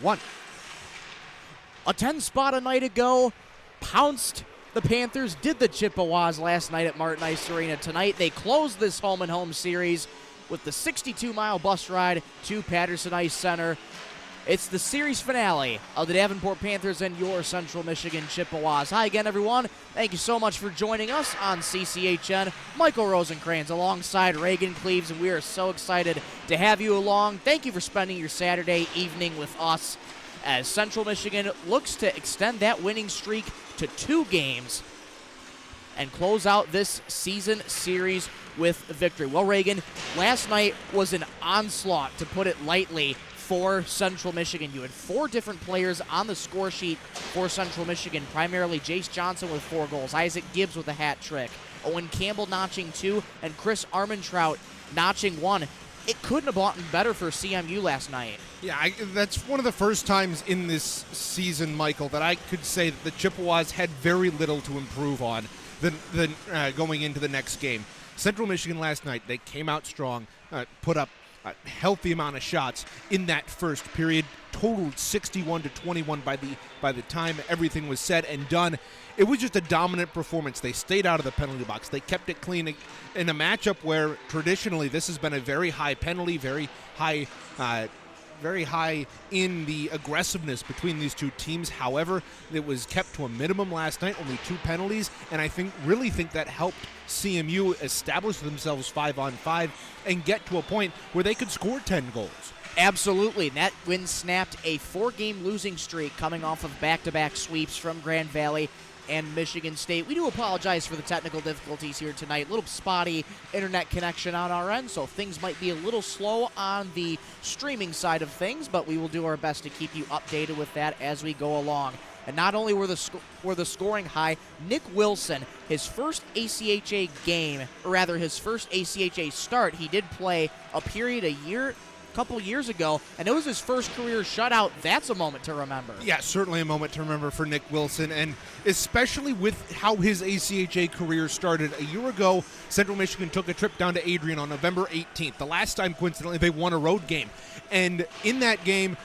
1. A 10 spot a night ago, pounced the Panthers, did the Chippewas last night at Martin Ice Arena. Tonight, they closed this home-and-home series with the 62-mile bus ride to Patterson Ice Center. It's the series finale of the Davenport Panthers and your Central Michigan Chippewas. Hi again, everyone. Thank you so much for joining us on CCHN. Michael Rosencrans alongside Reagan Cleaves, and we are so excited to have you along. Thank you for spending your Saturday evening with us as Central Michigan looks to extend that winning streak to 2 games and close out this season series with victory. Well, Reagan, last night was an onslaught, to put it lightly, for Central Michigan. You had 4 different players on the score sheet for Central Michigan, primarily Jace Johnson with 4 goals, Isaac Gibbs with a hat trick, Owen Campbell notching 2, and Chris Armentrout notching 1. It couldn't have gotten better for CMU last night. Yeah, that's one of the first times in this season, Michael, that I could say that the Chippewas had very little to improve on than going into the next game. Central Michigan last night, they came out strong, put up a healthy amount of shots in that first period, totaled 61-21 by the time everything was said and done. It was just a dominant performance. They stayed out of the penalty box. They kept it clean in a matchup where traditionally this has been a very high penalty, very high in the aggressiveness between these two teams. However, it was kept to a minimum last night, only 2 penalties, and I really think that helped CMU establish themselves 5-on-5 and get to a point where they could score 10 goals. Absolutely, and that win snapped a 4-game losing streak coming off of back-to-back sweeps from Grand Valley and Michigan State. We do apologize for the technical difficulties here tonight. A little spotty internet connection on our end, so things might be a little slow on the streaming side of things, but we will do our best to keep you updated with that as we go along. And not only were the scoring high, Nick Wilson, his first ACHA game, or rather his first ACHA start, he did play a period a couple years ago, and it was his first career shutout. That's a moment to remember. Yeah, certainly a moment to remember for Nick Wilson, and especially with how his ACHA career started. A year ago, Central Michigan took a trip down to Adrian on November 18th, the last time, coincidentally, they won a road game. And in that game,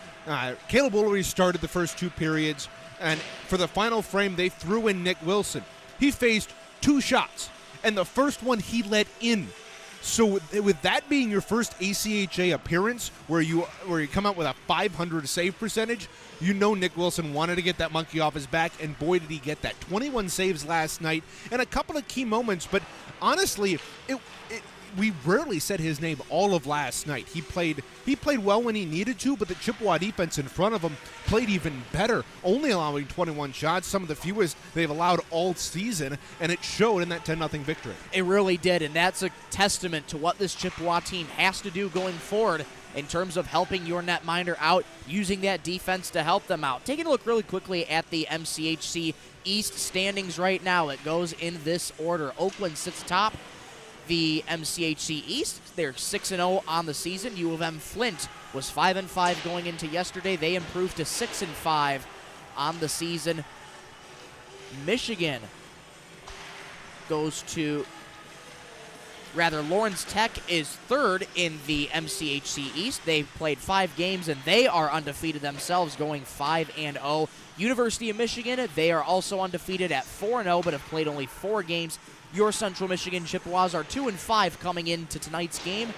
Caleb Woolery started the first 2 periods, and for the final frame, they threw in Nick Wilson. He faced 2 shots, and the first one he let in. So with that being your first ACHA appearance, where you come out with a .500 save percentage, you know Nick Wilson wanted to get that monkey off his back, and boy did he get that. 21 saves last night, and a couple of key moments, but honestly, we rarely said his name all of last night. He played well when he needed to, but the Chippewa defense in front of him played even better, only allowing 21 shots, some of the fewest they've allowed all season, and it showed in that 10-0 victory. It really did, and that's a testament to what this Chippewa team has to do going forward in terms of helping your netminder out, using that defense to help them out. Taking a look really quickly at the MCHC East standings right now, it goes in this order. Oakland sits top the MCHC East. They're 6-0 on the season. U of M Flint was 5-5 going into yesterday. They improved to 6-5 on the season. Michigan Lawrence Tech is 3rd in the MCHC East. They've played 5 games, and they are undefeated themselves, going 5-0. University of Michigan, they are also undefeated at 4-0, but have played only 4 games. Your Central Michigan Chippewas are 2-5 coming into tonight's game,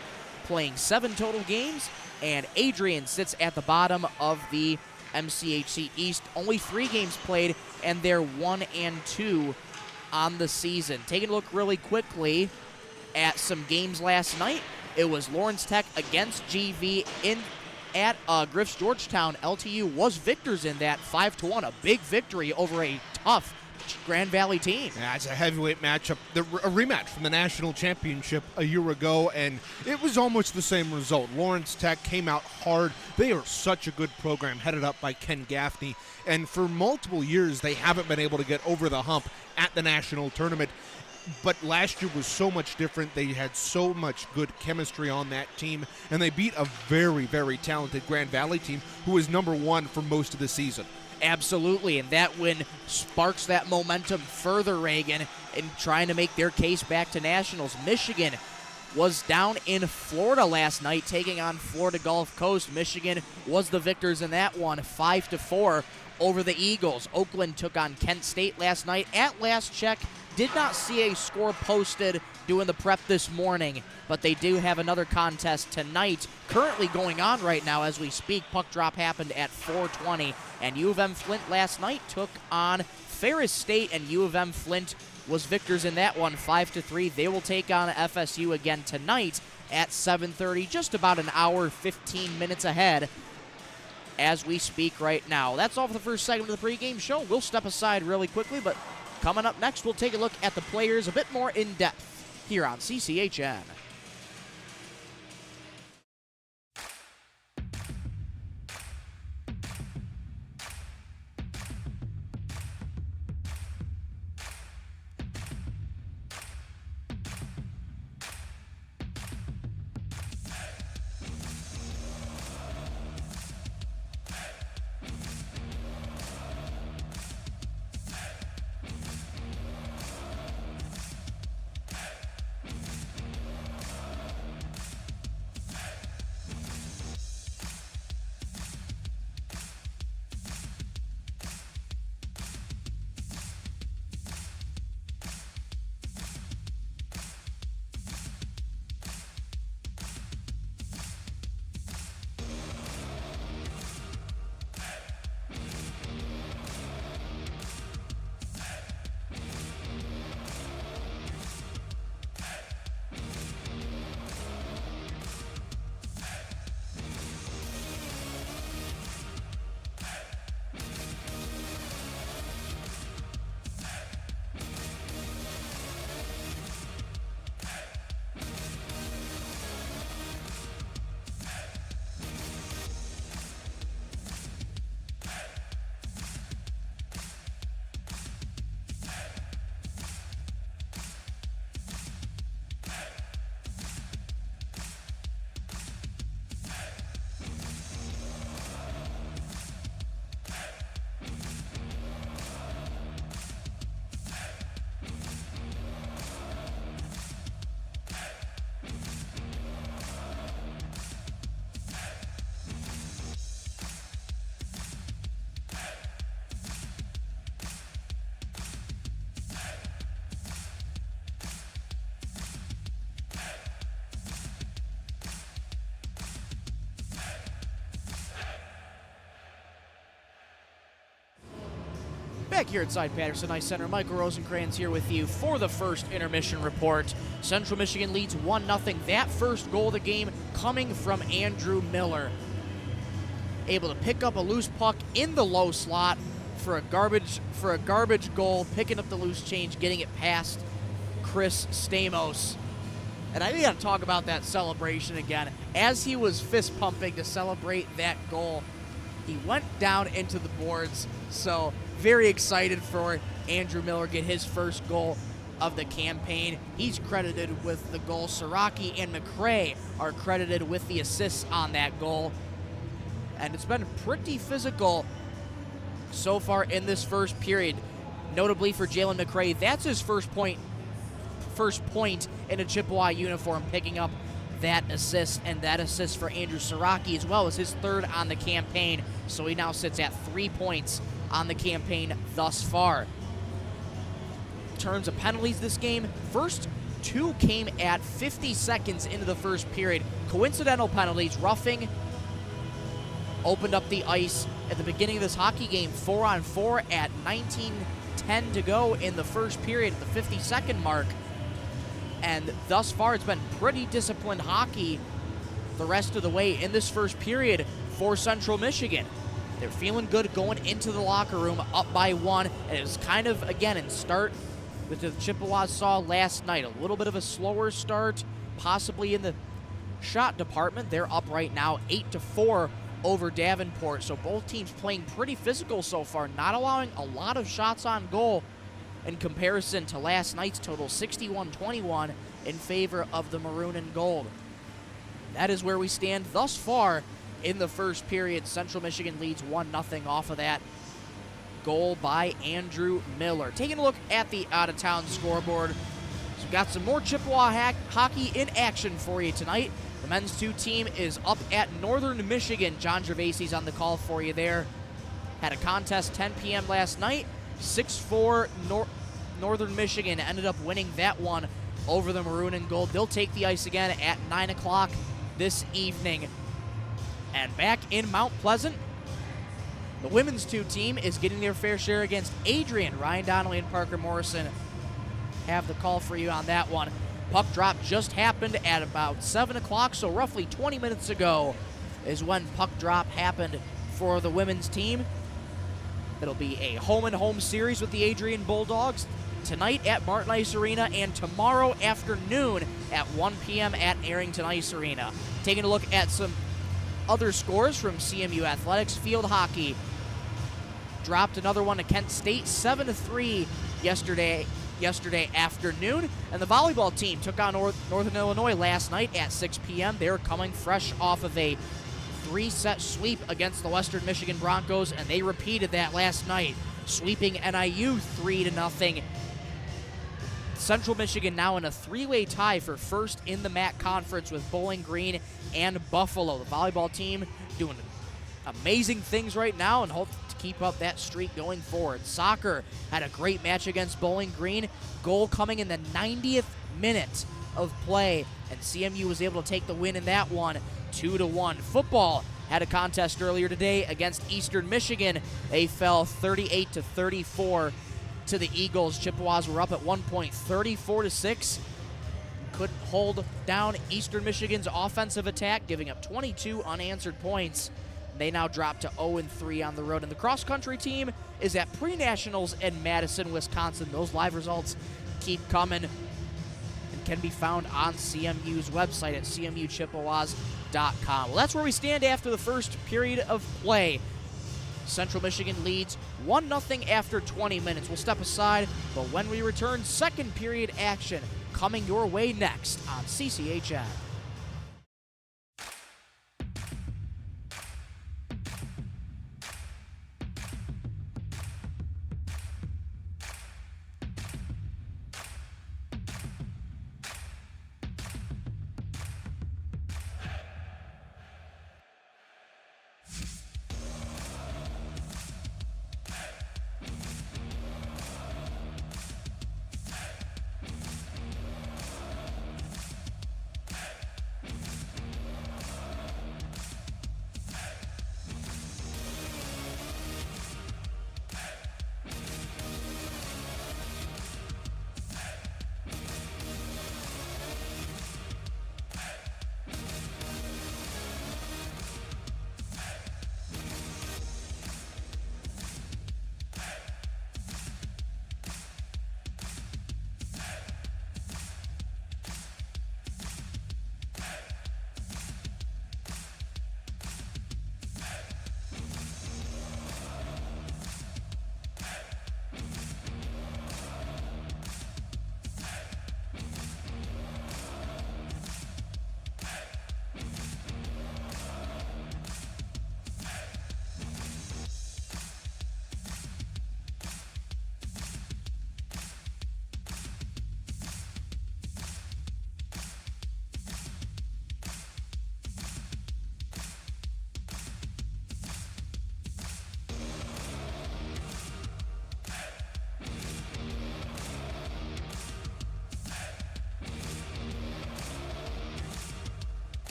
playing 7 total games, and Adrian sits at the bottom of the MCHC East. Only 3 games played, and they're 1-2 on the season. Taking a look really quickly at some games last night, it was Lawrence Tech against GV at Griff's Georgetown. LTU was victors in that, 5-1, a big victory over a tough Grand Valley team. Yeah, it's a heavyweight matchup, a rematch from the national championship a year ago, and it was almost the same result. Lawrence Tech came out hard. They are such a good program, headed up by Ken Gaffney, and for multiple years they haven't been able to get over the hump at the national tournament. But last year was so much different. They had so much good chemistry on that team, and they beat a very, very talented Grand Valley team who was number 1 for most of the season. Absolutely, and that win sparks that momentum further, Reagan, in trying to make their case back to nationals. Michigan was down in Florida last night, taking on Florida Gulf Coast. Michigan was the victors in that one, 5-4 over the Eagles. Oakland took on Kent State last night. At last check, did not see a score posted doing the prep this morning, but they do have another contest tonight, currently going on right now as we speak. Puck drop happened at 4:20, and U of M Flint last night took on Ferris State, and U of M Flint was victors in that one, 5-3. They will take on FSU again tonight at 7:30, just about an hour, 15 minutes ahead as we speak right now. That's all for the first segment of the pregame show. We'll step aside really quickly, but coming up next, we'll take a look at the players a bit more in depth here on CCHN. Back here at Side Patterson Ice Center, Michael Rosencrantz here with you for the first intermission report. Central Michigan leads 1-0. That first goal of the game coming from Andrew Miller. Able to pick up a loose puck in the low slot for a garbage goal, picking up the loose change, getting it past Chris Stamos. And I got to talk about that celebration again. As he was fist pumping to celebrate that goal, he went down into the boards. So very excited for Andrew Miller get his first goal of the campaign. He's credited with the goal. Siraki and McCray are credited with the assists on that goal. And it's been pretty physical so far in this first period. Notably for Jalen McCray, that's his first point in a Chippewa uniform, picking up that assist, and that assist for Andrew Siraki as well as his third on the campaign. So he now sits at 3 points on the campaign thus far. In terms of penalties this game, first two came at 50 seconds into the first period. Coincidental penalties, roughing opened up the ice at the beginning of this hockey game, 4-on-4 at 19:10 to go in the first period at the 50-second mark. And thus far, it's been pretty disciplined hockey the rest of the way in this first period for Central Michigan. They're feeling good going into the locker room up by 1. And it was kind of, again, in start that the Chippewas saw last night. A little bit of a slower start, possibly in the shot department. They're up right now 8-4 over Davenport. So both teams playing pretty physical so far, not allowing a lot of shots on goal in comparison to last night's total, 61-21 in favor of the Maroon and Gold. That is where we stand thus far in the first period. Central Michigan leads 1-0 off of that goal by Andrew Miller. Taking a look at the out-of-town scoreboard. So we've got some more Chippewa hockey in action for you tonight. The men's 2 team is up at Northern Michigan. John Gervasi's on the call for you there. Had a contest 10 p.m. last night. 6-4 Northern Michigan ended up winning that one over the Maroon and Gold. They'll take the ice again at 9 o'clock this evening. And back in Mount Pleasant, the women's 2 team is getting their fair share against Adrian. Ryan Donnelly and Parker Morrison have the call for you on that one. Puck drop just happened at about 7 o'clock, so roughly 20 minutes ago is when puck drop happened for the women's team. It'll be a home-and-home series with the Adrian Bulldogs tonight at Martin Ice Arena and tomorrow afternoon at 1 p.m. at Arrington Ice Arena. Taking a look at some other scores from CMU Athletics. Field hockey dropped another one to Kent State, 7-3 yesterday afternoon. And the volleyball team took on Northern Illinois last night at 6 p.m. They're coming fresh off of a 3-set sweep against the Western Michigan Broncos, and they repeated that last night, sweeping NIU 3-0. Central Michigan now in a 3-way tie for first in the MAC Conference with Bowling Green and Buffalo. The volleyball team doing amazing things right now and hope to keep up that streak going forward. Soccer had a great match against Bowling Green. Goal coming in the 90th minute of play, and CMU was able to take the win in that one, 2-1. Football had a contest earlier today against Eastern Michigan. They fell 38-34 to the Eagles. Chippewas were up at one point, 34-6. Couldn't hold down Eastern Michigan's offensive attack, giving up 22 unanswered points. They now drop to 0-3 on the road. And the cross-country team is at pre-nationals in Madison, Wisconsin. Those live results keep coming and can be found on CMU's website at cmuchippewas.com. Well, that's where we stand after the first period of play. Central Michigan leads 1-0 after 20 minutes. We'll step aside, but when we return, second period action coming your way next on CCHN.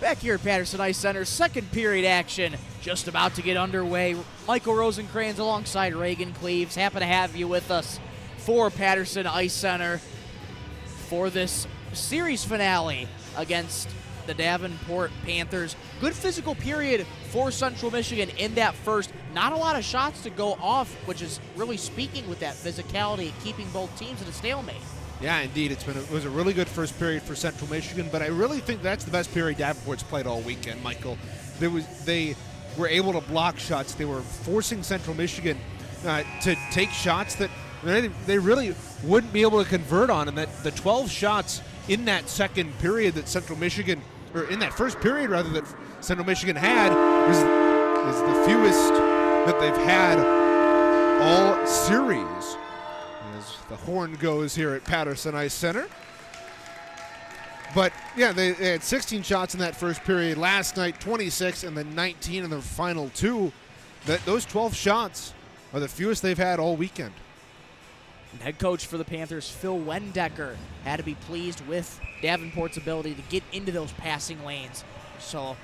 Back here at Patterson Ice Center, second period action just about to get underway. Michael Rosencrans alongside Reagan Cleaves. Happy to have you with us for Patterson Ice Center for this series finale against the Davenport Panthers. Good physical period for Central Michigan in that first. Not a lot of shots to go off, which is really speaking with that physicality, keeping both teams at a stalemate. Yeah, indeed. It was a really good first period for Central Michigan, but I really think that's the best period Davenport's played all weekend, Michael. They were able to block shots. They were forcing Central Michigan to take shots that they really wouldn't be able to convert on, and that the 12 shots in that second period that Central Michigan, or in that first period rather, that Central Michigan had is the fewest that they've had all series. As the horn goes here at Patterson Ice Center. But yeah, they had 16 shots in that first period last night, 26, and then 19 in the final two. Those 12 shots are the fewest they've had all weekend. And head coach for the Panthers, Phil Wendecker, had to be pleased with Davenport's ability to get into those passing lanes. So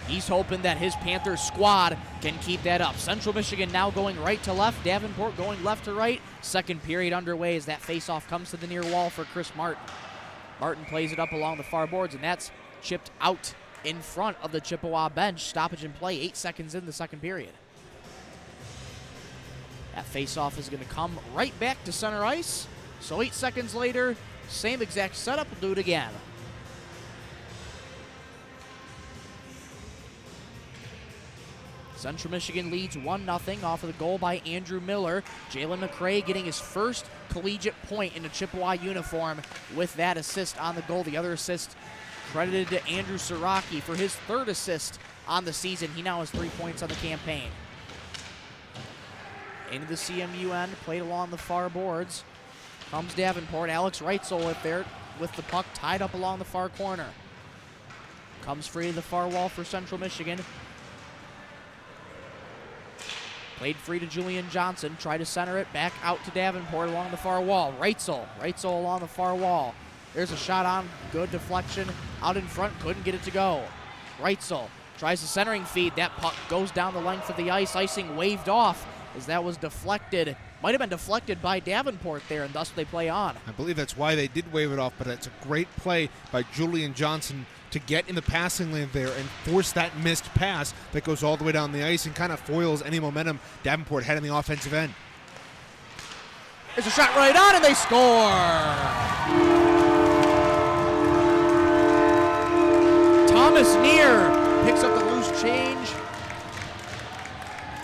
he's hoping that his Panthers squad can keep that up. Central Michigan now going right to left, Davenport going left to right. Second period underway as that faceoff comes to the near wall for Chris Martin. Martin plays it up along the far boards, and that's chipped out in front of the Chippewa bench. Stoppage in play, 8 seconds in the second period. That faceoff is going to come right back to center ice. So 8 seconds later, same exact setup, we'll do it again. Central Michigan leads 1-0 off of the goal by Andrew Miller. Jalen McCray getting his first collegiate point in a Chippewa uniform with that assist on the goal. The other assist credited to Andrew Siraki for his third assist on the season. He now has 3 points on the campaign. Into the CMU end, played along the far boards. Comes Davenport. Alex Reitzel with there with the puck tied up along the far corner. Comes free to the far wall for Central Michigan. Played free to Julian Johnson. Tried to center it back out to Davenport along the far wall. Reitzel along the far wall. There's a shot on. Good deflection. Out in front. Couldn't get it to go. Reitzel tries the centering feed. That puck goes down the length of the ice. Icing waved off as that was deflected. Might have been deflected by Davenport there, and thus they play on. I believe that's why they did wave it off, but it's a great play by Julian Johnson to get in the passing lane there and force that missed pass that goes all the way down the ice and kind of foils any momentum Davenport had in the offensive end. There's a shot right on, and they score! Thomas Neer picks up the loose change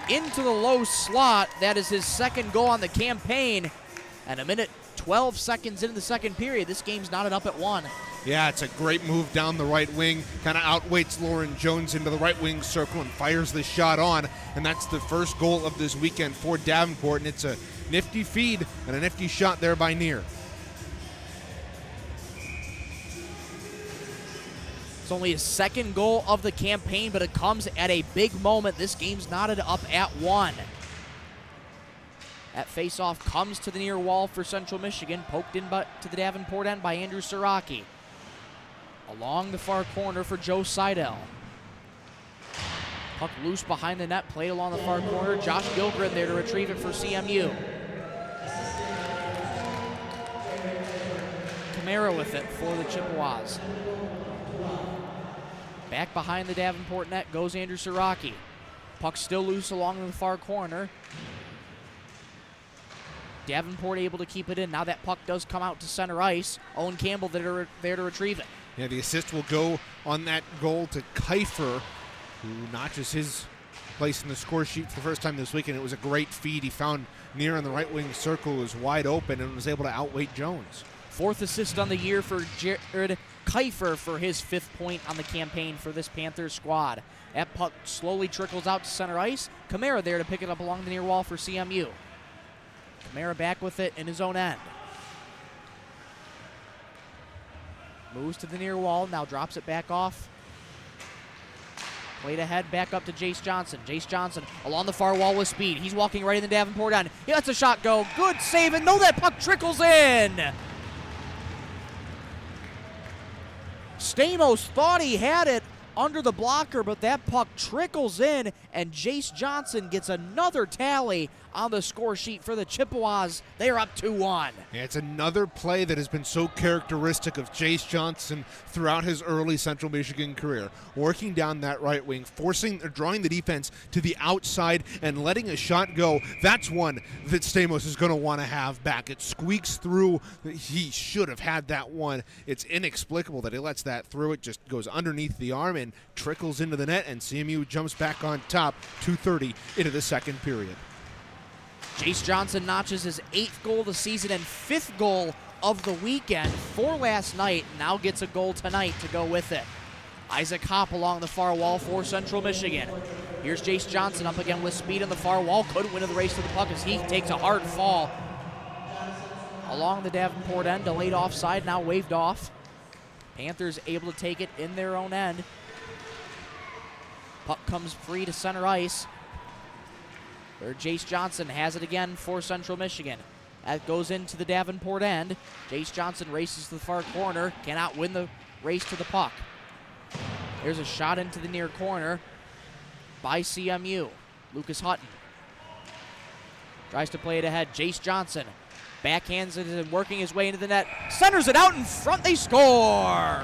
into the low slot. That is his second goal on the campaign. And a minute 12 seconds into the second period. This game's knotted up at 1. Yeah, it's a great move down the right wing. Kind of outweights Lauren Jones into the right wing circle and fires the shot on. And that's the first goal of this weekend for Davenport. And it's a nifty feed and a nifty shot there by Neer. It's only his second goal of the campaign, but it comes at a big moment. This game's knotted up at 1. That faceoff comes to the near wall for Central Michigan, poked in to the Davenport end by Andrew Siraki. Along the far corner for Joe Seidel. Puck loose behind the net, played along the far corner. Josh Gilgren there to retrieve it for CMU. Camara with it for the Chippewas. Back behind the Davenport net goes Andrew Siraki. Puck still loose along the far corner. Davenport able to keep it in. Now that puck does come out to center ice. Owen Campbell there to retrieve it. Yeah, the assist will go on that goal to Kiefer, who notches his place in the score sheet for the first time this weekend. It was a great feed. He found Neer on the right wing circle, was wide open, and was able to outweight Jones. Fourth assist on the year for Jared Kiefer for his 5th point on the campaign for this Panthers squad. That puck slowly trickles out to center ice. Camara there to pick it up along the near wall for CMU. Camara back with it in his own end. Moves to the near wall, now drops it back off. Played ahead, back up to Jace Johnson. Jace Johnson along the far wall with speed. He's walking right in the Davenport end. He lets a shot go. Good save, and no, that puck trickles in. Stamos thought he had it under the blocker, but that puck trickles in, and Jace Johnson gets another tally on the score sheet for the Chippewas. They're up 2-1. Yeah, it's another play that has been so characteristic of Jace Johnson throughout his early Central Michigan career. Working down that right wing, drawing the defense to the outside and letting a shot go. That's one that Stamos is going to want to have back. It squeaks through. He should have had that one. It's inexplicable that he lets that through. It just goes underneath the arm and trickles into the net, and CMU jumps back on top, 2:30 into the second period. Jace Johnson notches his 8th goal of the season and 5th goal of the weekend. 4 last night, now gets a goal tonight to go with it. Isaac Hopp along the far wall for Central Michigan. Here's Jace Johnson up again with speed on the far wall. Couldn't win in the race to the puck as he takes a hard fall along the Davenport end. Delayed offside, now waved off. Panthers able to take it in their own end. Puck comes free to center ice. Where Jace Johnson has it again for Central Michigan. That goes into the Davenport end. Jace Johnson races to the far corner. Cannot win the race to the puck. There's a shot into the near corner by CMU. Lucas Hutton tries to play it ahead. Jace Johnson backhands it and working his way into the net. Centers it out in front. They score!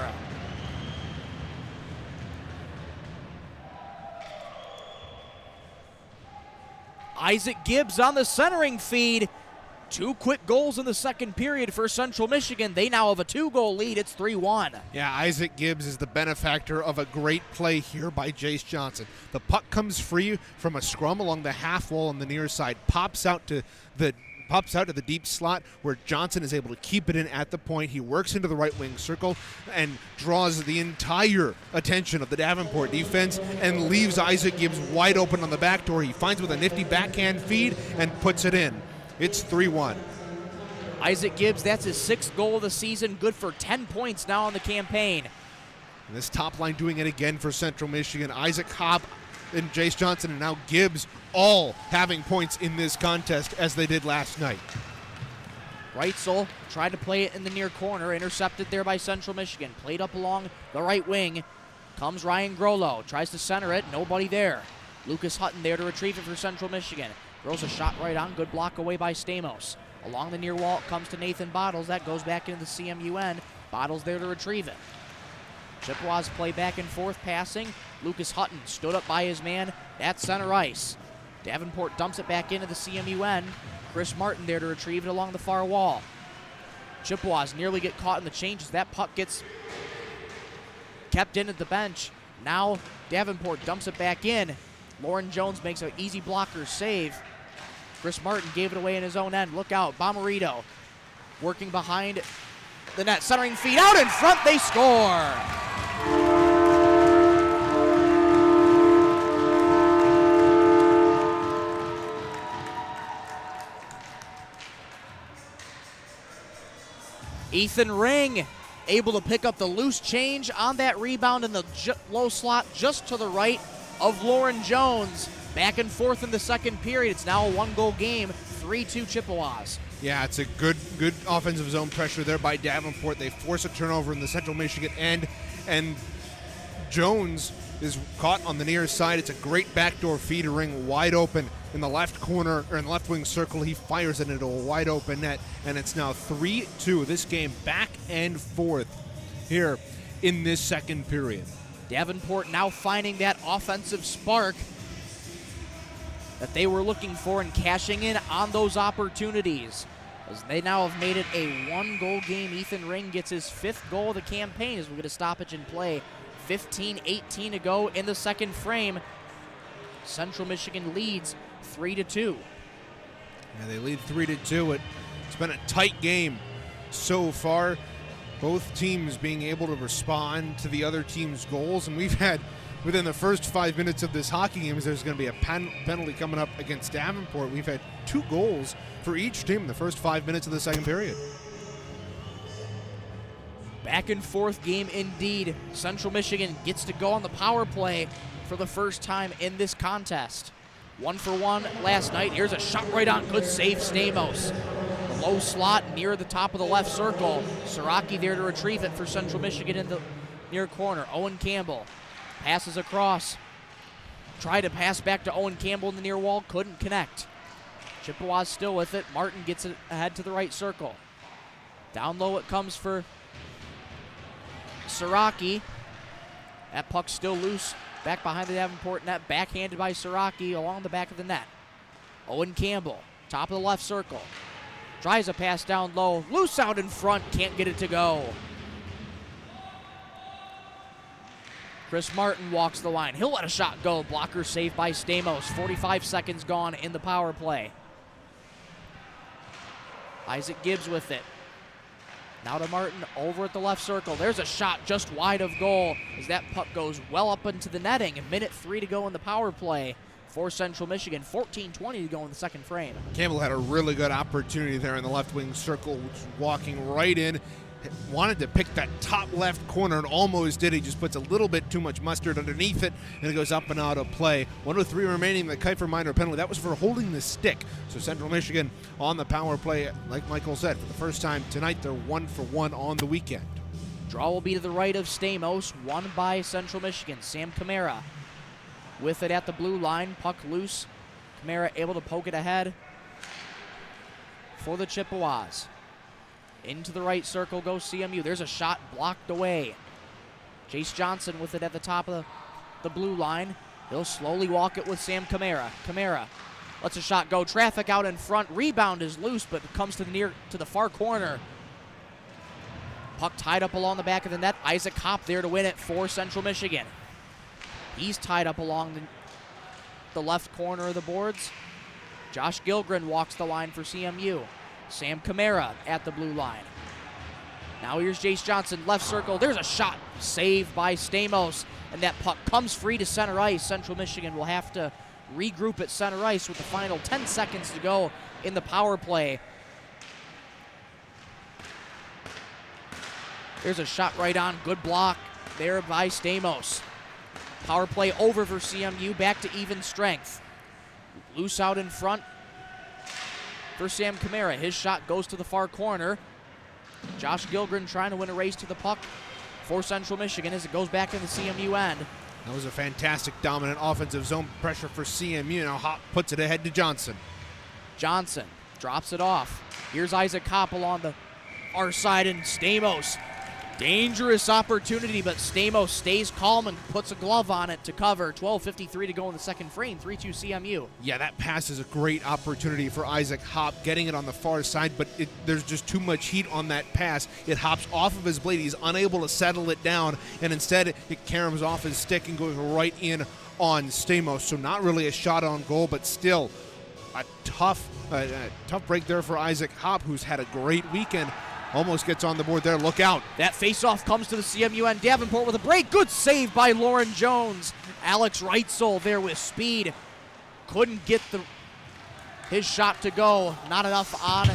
Isaac Gibbs on the centering feed. 2 quick goals in the second period for Central Michigan. They now have a 2-goal lead. It's 3-1. Yeah, Isaac Gibbs is the benefactor of a great play here by Jace Johnson. The puck comes free from a scrum along the half wall on the near side, pops out to the deep slot where Johnson is able to keep it in at the point. He works into the right wing circle and draws the entire attention of the Davenport defense and leaves Isaac Gibbs wide open on the back door. He finds with a nifty backhand feed and puts it in. It's 3-1. Isaac Gibbs, that's his 6th goal of the season, good for 10 points now on the campaign. And this top line doing it again for Central Michigan. Isaac Hopp and Jace Johnson and now Gibbs all having points in this contest as they did last night. Reitzel tried to play it in the near corner, intercepted there by Central Michigan. Played up along the right wing. Comes Ryan Grolo, tries to center it, nobody there. Lucas Hutton there to retrieve it for Central Michigan. Throws a shot right on, good block away by Stamos. Along the near wall it comes to Nathan Bottles, that goes back into the CMU end. Bottles there to retrieve it. Chippewas play back and forth passing. Lucas Hutton stood up by his man at center ice. Davenport dumps it back into the CMU end. Chris Martin there to retrieve it along the far wall. Chippewas nearly get caught in the changes. That puck gets kept in at the bench. Now Davenport dumps it back in. Lauren Jones makes an easy blocker save. Chris Martin gave it away in his own end. Look out, Bomarito working behind the net. Centering feed out in front, they score! Ethan Ring able to pick up the loose change on that rebound in the low slot just to the right of Lauren Jones. Back and forth in the second period. It's now a 1-goal game, 3-2 Chippewas. Yeah, it's a good offensive zone pressure there by Davenport. They force a turnover in the Central Michigan end, and Jones is caught on the near side. It's a great backdoor feed, Ring wide open in the left corner, or in the left wing circle. He fires it into a wide open net, and it's now 3-2. This game back and forth here in this second period. Davenport now finding that offensive spark that they were looking for and cashing in on those opportunities. As they now have made it a 1-goal game. Ethan Ring gets his 5th goal of the campaign as we get a stoppage in play. 15-18 to go in the second frame. Central Michigan leads 3-2. Yeah, they lead 3-2. It's been a tight game so far. Both teams being able to respond to the other team's goals, and we've had within the first 5 minutes of this hockey game, there's going to be a penalty coming up against Davenport. We've had 2 goals for each team in the first 5 minutes of the second period. Back and forth game indeed. Central Michigan gets to go on the power play for the first time in this contest. 1-for-1 last night. Here's a shot right on. Good save, Stamos. The low slot near the top of the left circle. Siraki there to retrieve it for Central Michigan in the near corner. Owen Campbell passes across. Tried to pass back to Owen Campbell in the near wall. Couldn't connect. Chippewas still with it. Martin gets it ahead to the right circle. Down low it comes for Siraki. That puck still loose. Back behind the Davenport net. Backhanded by Siraki along the back of the net. Owen Campbell, top of the left circle. Tries a pass down low. Loose out in front. Can't get it to go. Chris Martin walks the line. He'll let a shot go. Blocker saved by Stamos. 45 seconds gone in the power play. Isaac Gibbs with it. Now to Martin over at the left circle. There's a shot just wide of goal as that puck goes well up into the netting. 1:03 to go in the power play for Central Michigan. 14:20 to go in the second frame. Campbell had a really good opportunity there in the left wing circle, which was walking right in. Wanted to pick that top left corner and almost did. He just puts a little bit too much mustard underneath it, and it goes up and out of play. 1:03 remaining. The Kiefer minor penalty. That was for holding the stick. So Central Michigan on the power play, like Michael said, for the first time tonight, they're 1-for-1 on the weekend. Draw will be to the right of Stamos, won by Central Michigan. Sam Camara with it at the blue line. Puck loose. Camara able to poke it ahead for the Chippewas. Into the right circle goes CMU. There's a shot blocked away. Chase Johnson with it at the top of the blue line. He'll slowly walk it with Sam Camara. Camara lets a shot go. Traffic out in front. Rebound is loose, but it comes to the far corner. Puck tied up along the back of the net. Isaac Hopp there to win it for Central Michigan. He's tied up along the left corner of the boards. Josh Gilgren walks the line for CMU. Sam Camara at the blue line. Now here's Jace Johnson, left circle. There's a shot saved by Stamos, and that puck comes free to center ice. Central Michigan will have to regroup at center ice with the final 10 seconds to go in the power play. There's a shot right on. Good block there by Stamos. Power play over for CMU. Back to even strength. Loose out in front for Sam Camara. His shot goes to the far corner. Josh Gilgren trying to win a race to the puck for Central Michigan as it goes back in the CMU end. That was a fantastic dominant offensive zone pressure for CMU. Now Hopp puts it ahead to Johnson. Johnson drops it off. Here's Isaac Koppel on the far side, and Stamos. Dangerous opportunity, but Stamos stays calm and puts a glove on it to cover. 12:53 to go in the second frame. 3-2 CMU. Yeah, that pass is a great opportunity for Isaac Hopp, getting it on the far side, but there's just too much heat on that pass. It hops off of his blade. He's unable to settle it down, and instead it caroms off his stick and goes right in on Stamos. So not really a shot on goal, but still a tough break there for Isaac Hopp, who's had a great weekend. Almost gets on the board there. Look out. That faceoff comes to the CMU end. Davenport with a break. Good save by Lauren Jones. Alex Reitzel there with speed. Couldn't get his shot to go. Not enough on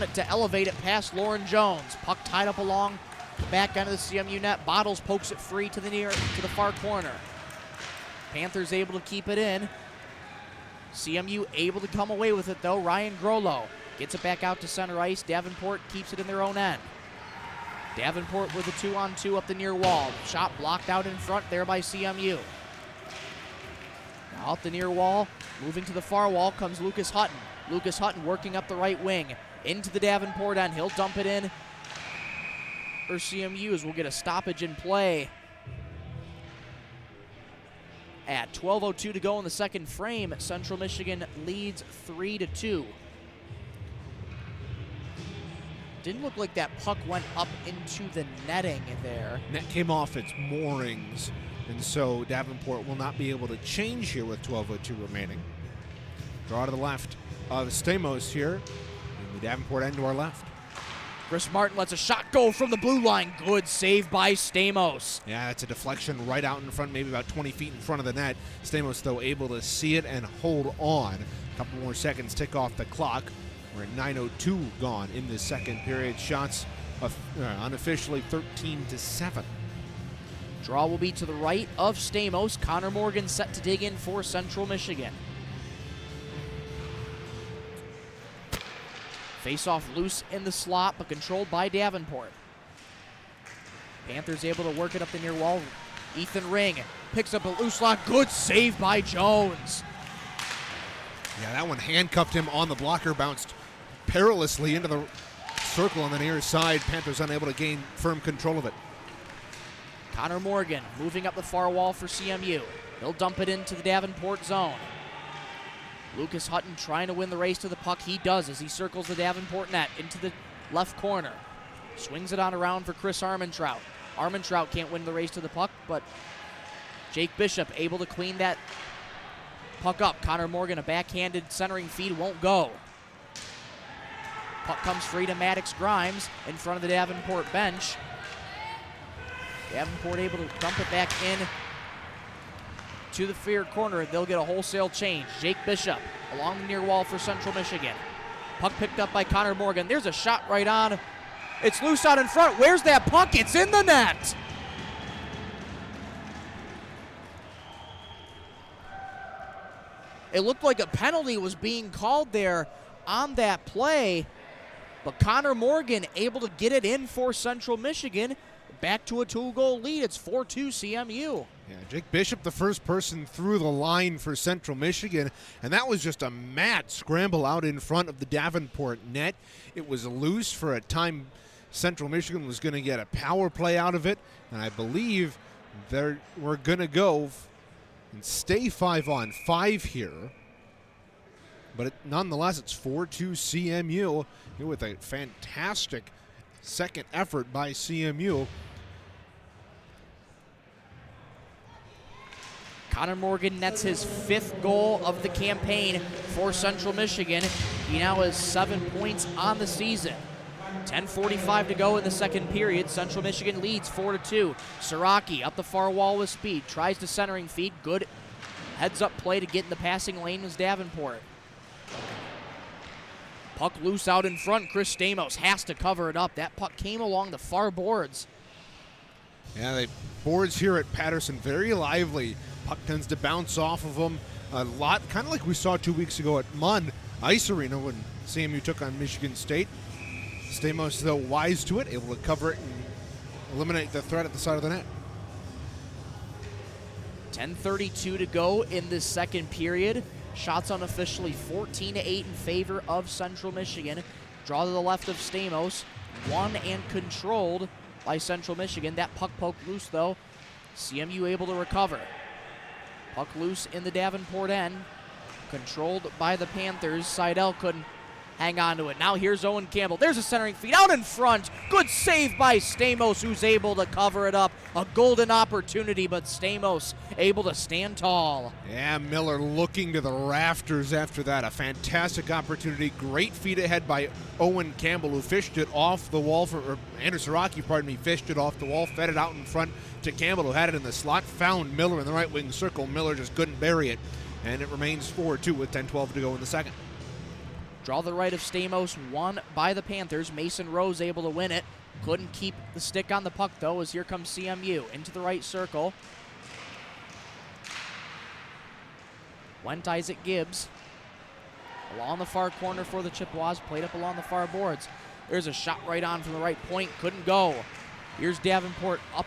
it to elevate it past Lauren Jones. Puck tied up along the back end of the CMU net. Bottles pokes it free to the far corner. Panthers able to keep it in. CMU able to come away with it though. Ryan Grolo gets it back out to center ice. Davenport keeps it in their own end. Davenport with a 2-on-2 up the near wall. Shot blocked out in front there by CMU. Now out the near wall, moving to the far wall comes Lucas Hutton. Lucas Hutton working up the right wing into the Davenport end. He'll dump it in for CMU as we'll get a stoppage in play. At 12:02 to go in the second frame, Central Michigan leads 3-2. Didn't look like that puck went up into the netting there. Net came off its moorings, and so Davenport will not be able to change here with 12:02 remaining. Draw to the left of Stamos here, and the Davenport end to our left. Chris Martin lets a shot go from the blue line. Good save by Stamos. Yeah, it's a deflection right out in front, maybe about 20 feet in front of the net. Stamos, though, able to see it and hold on. A couple more seconds tick off the clock. We're at 9:02 gone in the second period. Shots unofficially 13-7. Draw will be to the right of Stamos. Connor Morgan set to dig in for Central Michigan. Face-off loose in the slot, but controlled by Davenport. Panthers able to work it up the near wall. Ethan Ring picks up a loose lock. Good save by Jones. Yeah, that one handcuffed him on the blocker, bounced perilously into the circle on the near side. Panthers unable to gain firm control of it. Connor Morgan moving up the far wall for CMU. He'll dump it into the Davenport zone. Lucas Hutton trying to win the race to the puck. He does as he circles the Davenport net into the left corner. Swings it on around for Chris Armentrout. Armentrout can't win the race to the puck, but Jake Bishop able to clean that puck up. Connor Morgan, a backhanded centering feed, won't go. Puck comes free to Maddox Grimes in front of the Davenport bench. Davenport able to dump it back in to the fair corner. They'll get a wholesale change. Jake Bishop along the near wall for Central Michigan. Puck picked up by Connor Morgan. There's a shot right on. It's loose out in front. Where's that puck? It's in the net. It looked like a penalty was being called there on that play, but Connor Morgan able to get it in for Central Michigan. Back to a 2-goal lead. It's 4-2 CMU. Yeah, Jake Bishop, the first person through the line for Central Michigan, and that was just a mad scramble out in front of the Davenport net. It was loose for a time. Central Michigan was going to get a power play out of it, and I believe we're going to go and stay 5-on-5 here. But nonetheless, it's 4-2 CMU here with a fantastic second effort by CMU. Connor Morgan nets his 5th goal of the campaign for Central Michigan. He now has 7 points on the season. 10:45 to go in the second period. Central Michigan leads 4-2. Siraki up the far wall with speed. Tries to centering feed. Good heads-up play to get in the passing lane was Davenport. Puck loose out in front. Chris Stamos has to cover it up. That puck came along the far boards. Yeah, the boards here at Patterson very lively. Puck tends to bounce off of them a lot, kind of like we saw 2 weeks ago at Munn Ice Arena when CMU took on Michigan State. Stamos, though, wise to it, able to cover it and eliminate the threat at the side of the net. 10:32 to go in this second period. Shots unofficially 14-8 in favor of Central Michigan. Draw to the left of Stamos. Won and controlled by Central Michigan. That puck poked loose, though. CMU able to recover. Puck loose in the Davenport end. Controlled by the Panthers. Seidel couldn't hang on to it. Now here's Owen Campbell. There's a centering feed out in front. Good save by Stamos, who's able to cover it up. A golden opportunity, but Stamos able to stand tall. Yeah, Miller looking to the rafters after that. A fantastic opportunity. Great feed ahead by Owen Campbell, who fished it off the wall or Andrew Siraki, fished it off the wall, fed it out in front to Campbell, who had it in the slot, found Miller in the right wing circle. Miller just couldn't bury it, and it remains 4-2 with 10:12 to go in the second. Draw the right of Stamos, won by the Panthers. Mason Rose able to win it. Couldn't keep the stick on the puck, though, as here comes CMU into the right circle. Went Isaac Gibbs. Along the far corner for the Chippewas, played up along the far boards. There's a shot right on from the right point, couldn't go. Here's Davenport up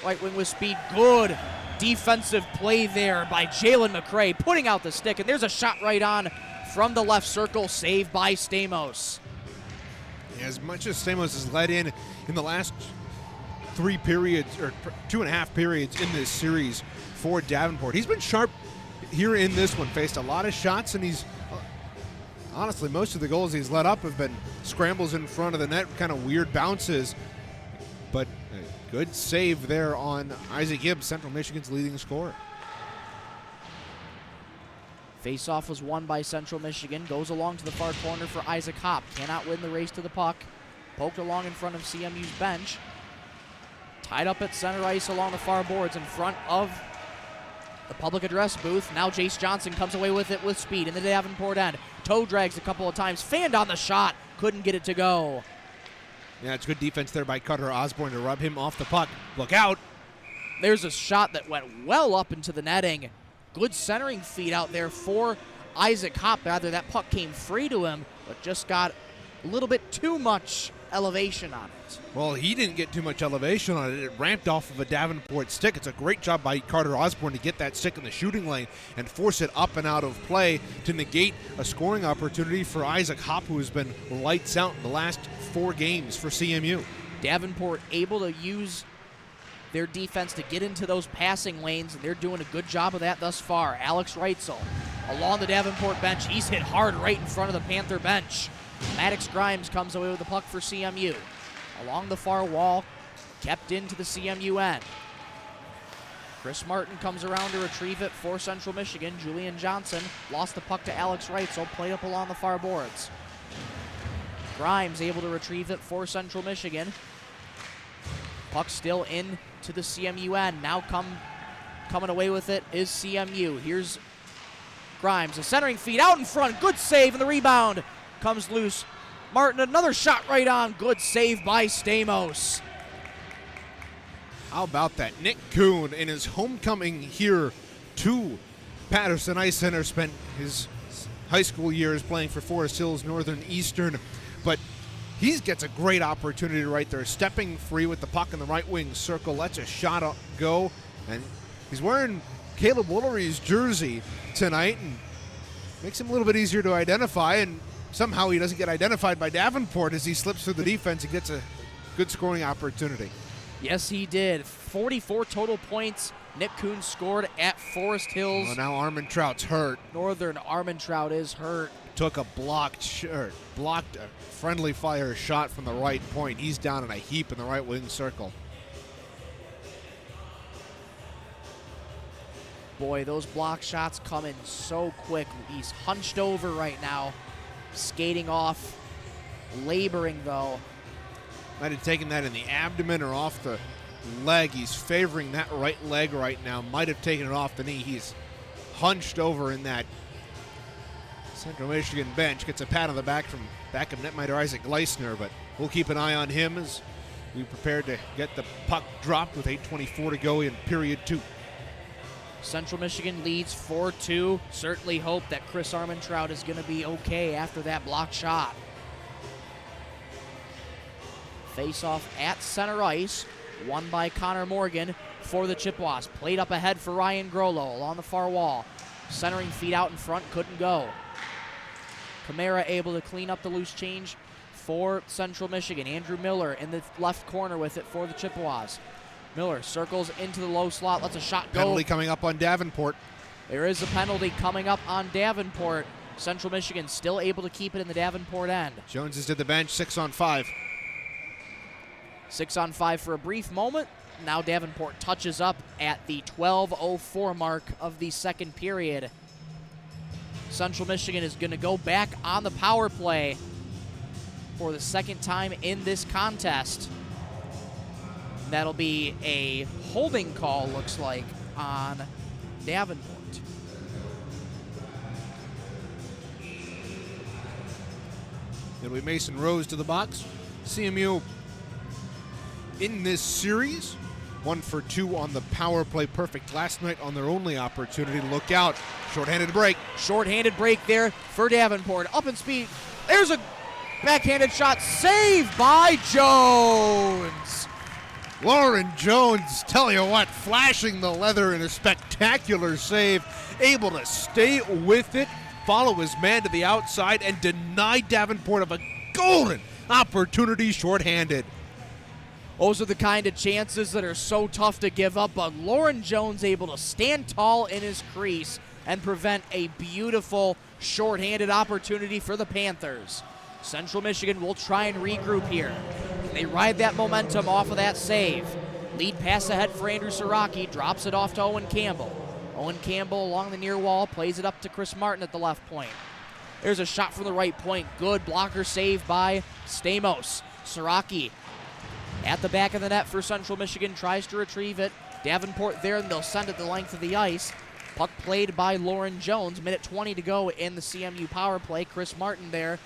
right wing with speed. Good defensive play there by Jalen McCray, putting out the stick, and there's a shot right on from the left circle, saved by Stamos. As much as Stamos has led in the last 3 periods, or 2.5 periods in this series for Davenport, he's been sharp here in this one. Faced a lot of shots, and he's honestly, most of the goals he's let up have been scrambles in front of the net, kind of weird bounces. But a good save there on Isaac Gibbs, Central Michigan's leading scorer. Faceoff was won by Central Michigan. Goes along to the far corner for Isaac Hopp. Cannot win the race to the puck. Poked along in front of CMU's bench. Tied up at center ice along the far boards in front of the public address booth. Now Jace Johnson comes away with it with speed in the Davenport end. Toe drags a couple of times. Fanned on the shot. Couldn't get it to go. Yeah, it's good defense there by Cutter Osborne to rub him off the puck. Look out. There's a shot that went well up into the netting. Good centering feed out there for Isaac Hopp. Rather, that puck came free to him, but just got a little bit too much elevation on it. Well, he didn't get too much elevation on it. It ramped off of a Davenport stick. It's a great job by Carter Osborne to get that stick in the shooting lane and force it up and out of play to negate a scoring opportunity for Isaac Hopp, who has been lights out in the last 4 games for CMU. Davenport able to use their defense to get into those passing lanes, and they're doing a good job of that thus far. Alex Reitzel along the Davenport bench. He's hit hard right in front of the Panther bench. Maddox Grimes comes away with the puck for CMU. Along the far wall, kept into the CMU end. Chris Martin comes around to retrieve it for Central Michigan. Julian Johnson lost the puck to Alex Reitzel, played up along the far boards. Grimes able to retrieve it for Central Michigan. Puck still in to the CMU end. Now coming away with it is CMU. Here's Grimes, a centering feed out in front. Good save, and the rebound comes loose. Martin, another shot right on. Good save by Stamos. How about that? Nick Kuhn, in his homecoming here to Patterson Ice Center, spent his high school years playing for Forest Hills Northern Eastern, but he gets a great opportunity right there, stepping free with the puck in the right wing circle, lets a shot up go, and he's wearing Caleb Woolery's jersey tonight, and makes him a little bit easier to identify, and somehow he doesn't get identified by Davenport as he slips through the defense and gets a good scoring opportunity. Yes, he did. 44 total points Nick Kuhn scored at Forest Hills. Well, now Armand Trout's hurt. Northern Armand Trout is hurt. Took a blocked a friendly fire shot from the right point. He's down in a heap in the right wing circle. Boy, those block shots come in so quick. He's hunched over right now, skating off, laboring though. Might have taken that in the abdomen or off the leg. He's favoring that right leg right now. Might have taken it off the knee. He's hunched over in that Central Michigan bench. Gets a pat on the back from backup netminder Isaac Gleisner, but we'll keep an eye on him as we prepare to get the puck dropped with 8:24 to go in period 2. Central Michigan leads 4-2. Certainly hope that Chris Armand Trout is going to be okay after that block shot. Face-off at center ice, won by Connor Morgan for the Chippewas. Played up ahead for Ryan Grolo along the far wall. Centering feed out in front, couldn't go. Camara able to clean up the loose change for Central Michigan. Andrew Miller in the left corner with it for the Chippewas. Miller circles into the low slot, lets a shot go. Penalty coming up on Davenport. There is a penalty coming up on Davenport. Central Michigan still able to keep it in the Davenport end. Jones is to the bench, 6-on-5. 6-on-5 for a brief moment. Now Davenport touches up at the 12:04 mark of the second period. Central Michigan is going to go back on the power play for the second time in this contest. That'll be a holding call, looks like, on Davenport. It'll be Mason Rose to the box. CMU in this series, 1 for 2 on the power play. Perfect last night on their only opportunity. Look out. Shorthanded break. Shorthanded break there for Davenport. Up in speed. There's a backhanded shot. Saved by Jones. Lauren Jones, tell you what, flashing the leather in a spectacular save. Able to stay with it, follow his man to the outside, and deny Davenport of a golden opportunity shorthanded. Those are the kind of chances that are so tough to give up, but Lauren Jones able to stand tall in his crease and prevent a beautiful shorthanded opportunity for the Panthers. Central Michigan will try and regroup here. They ride that momentum off of that save. Lead pass ahead for Andrew Siraki, drops it off to Owen Campbell. Owen Campbell along the near wall, plays it up to Chris Martin at the left point. There's a shot from the right point. Good blocker save by Stamos. Siraki at the back of the net for Central Michigan, tries to retrieve it. Davenport there, and they'll send it the length of the ice. Puck played by Lauren Jones. Minute 20 to go in the CMU power play. Chris Martin there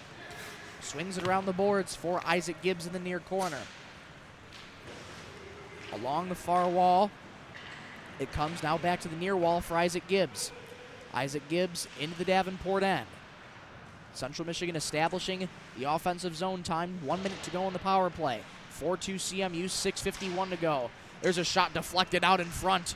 swings it around the boards for Isaac Gibbs in the near corner. Along the far wall, it comes now back to the near wall for Isaac Gibbs. Isaac Gibbs into the Davenport end. Central Michigan establishing the offensive zone time. 1 minute to go on the power play. 4-2 CMU, 6:51 to go. There's a shot deflected out in front.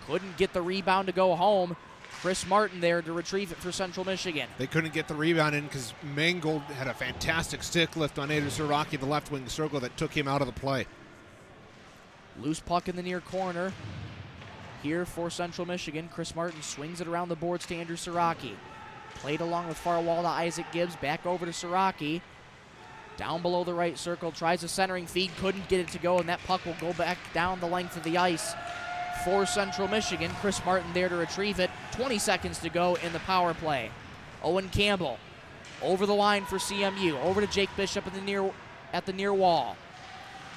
Couldn't get the rebound to go home. Chris Martin there to retrieve it for Central Michigan. They couldn't get the rebound in because Mangold had a fantastic stick lift on Aiden Siraki, the left wing circle, that took him out of the play. Loose puck in the near corner. Here for Central Michigan. Chris Martin swings it around the boards to Andrew Siraki. Played along the far wall to Isaac Gibbs. Back over to Siraki. Down below the right circle. Tries a centering feed. Couldn't get it to go, and that puck will go back down the length of the ice for Central Michigan. Chris Martin there to retrieve it. 20 seconds to go in the power play. Owen Campbell over the line for CMU. Over to Jake Bishop at the near wall.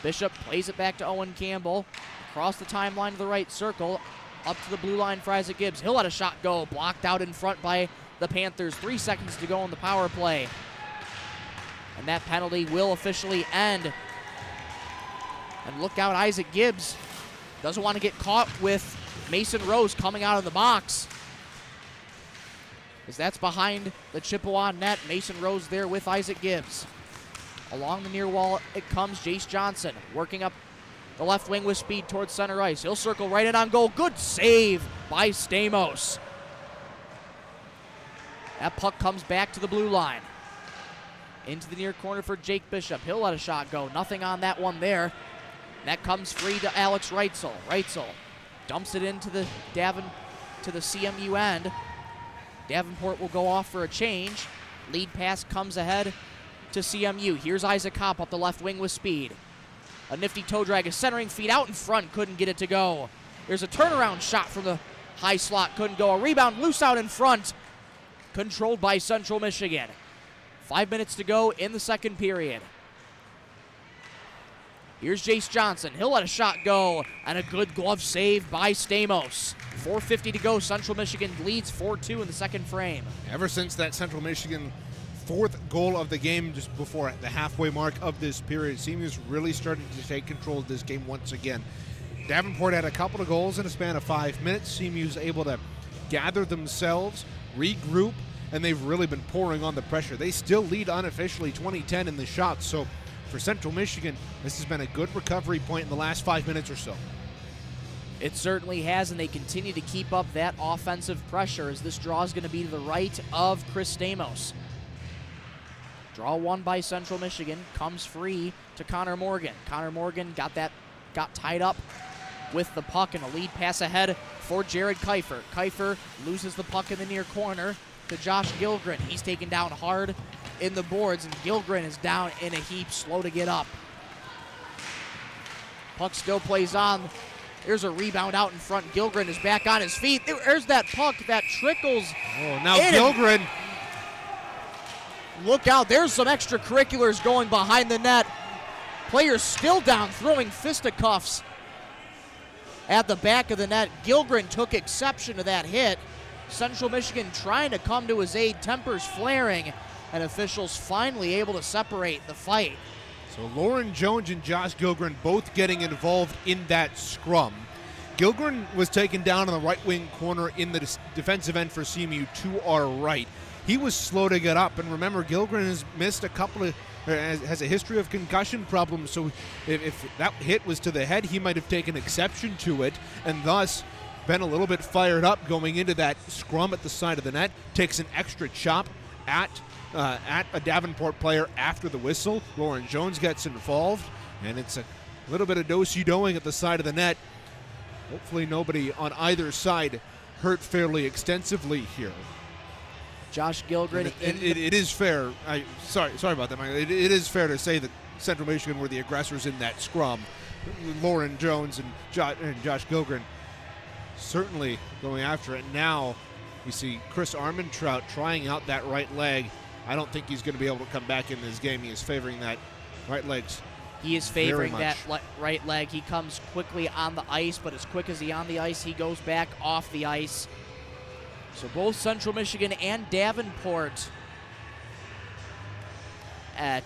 Bishop plays it back to Owen Campbell. Across the timeline to the right circle. Up to the blue line for Isaac Gibbs. He'll let a shot go. Blocked out in front by the Panthers. 3 seconds to go in the power play. And that penalty will officially end. And look out, Isaac Gibbs doesn't want to get caught with Mason Rose coming out of the box, as that's behind the Chippewa net. Mason Rose there with Isaac Gibbs. Along the near wall it comes. Jace Johnson working up the left wing with speed towards center ice. He'll circle right in on goal. Good save by Stamos. That puck comes back to the blue line. Into the near corner for Jake Bishop. He'll let a shot go. Nothing on that one there. That comes free to Alex Reitzel. Reitzel dumps it into the CMU end. Davenport will go off for a change. Lead pass comes ahead to CMU. Here's Isaac Kopp up the left wing with speed. A nifty toe drag, a centering feed out in front. Couldn't get it to go. There's a turnaround shot from the high slot. Couldn't go. A rebound loose out in front. Controlled by Central Michigan. 5 minutes to go in the second period. Here's Jace Johnson. He'll let a shot go, and a good glove save by Stamos. 4:50 to go. Central Michigan leads 4-2 in the second frame. Ever since that Central Michigan fourth goal of the game, just before the halfway mark of this period, CMU's really starting to take control of this game once again. Davenport had a couple of goals in a span of 5 minutes. CMU's able to gather themselves, regroup, and they've really been pouring on the pressure. They still lead unofficially 20-10 in the shots, so for Central Michigan, this has been a good recovery point in the last 5 minutes or so. It certainly has, and they continue to keep up that offensive pressure as this draw is going to be to the right of Chris Stamos. Draw won by Central Michigan, comes free to Connor Morgan. Connor Morgan got tied up with the puck, and a lead pass ahead for Jared Kiefer. Kiefer loses the puck in the near corner to Josh Gilgren. He's taken down hard in the boards, and Gilgren is down in a heap, slow to get up. Puck still plays on. There's a rebound out in front. Gilgren is back on his feet. There's that puck that trickles. Oh, now Gilgren. Look out, there's some extracurriculars going behind the net. Players still down, throwing fisticuffs at the back of the net. Gilgren took exception to that hit. Central Michigan trying to come to his aid, tempers flaring, and officials finally able to separate the fight. So Lauren Jones and Josh Gilgren both getting involved in that scrum. Gilgren was taken down on the right wing corner in the defensive end for CMU to our right. He was slow to get up, and remember, Gilgren has missed has a history of concussion problems, so if that hit was to the head, he might have taken exception to it, and thus been a little bit fired up going into that scrum at the side of the net. Takes an extra chop at a Davenport player after the whistle. Lauren Jones gets involved, and it's a little bit of do-si-doing at the side of the net. Hopefully nobody on either side hurt fairly extensively here. Josh Gilgren. It is fair. Sorry about that, Mike. It is fair to say that Central Michigan were the aggressors in that scrum. Lauren Jones and Josh Gilgren certainly going after it. Now we see Chris Armentrout trying out that right leg. I don't think he's going to be able to come back in this game. He is favoring that right leg. He is favoring that right leg. He comes quickly on the ice, but as quick as he's on the ice, he goes back off the ice. So both Central Michigan and Davenport,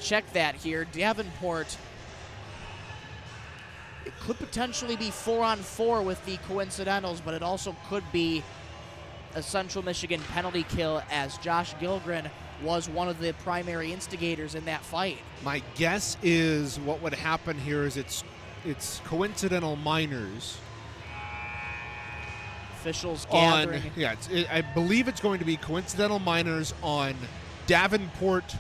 check that here. Davenport, it could potentially be 4-on-4 with the coincidentals, but it also could be a Central Michigan penalty kill as Josh Gilgren was one of the primary instigators in that fight. My guess is what would happen here is it's coincidental minors. Officials gathering. I believe it's going to be coincidental minors on Davenport.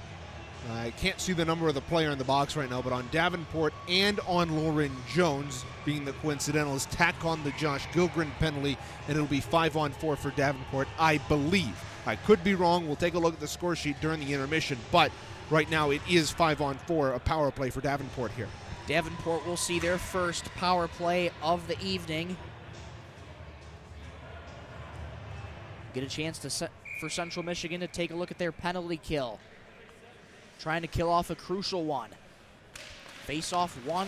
I can't see the number of the player in the box right now, but on Davenport and on Lauren Jones, being the coincidentals, tack on the Josh Gilgren penalty, and it'll be 5-on-4 for Davenport, I believe. I could be wrong. We'll take a look at the score sheet during the intermission, but right now it is 5-on-4, a power play for Davenport here. Davenport will see their first power play of the evening. Get a chance for Central Michigan to take a look at their penalty kill. Trying to kill off a crucial one. Face-off won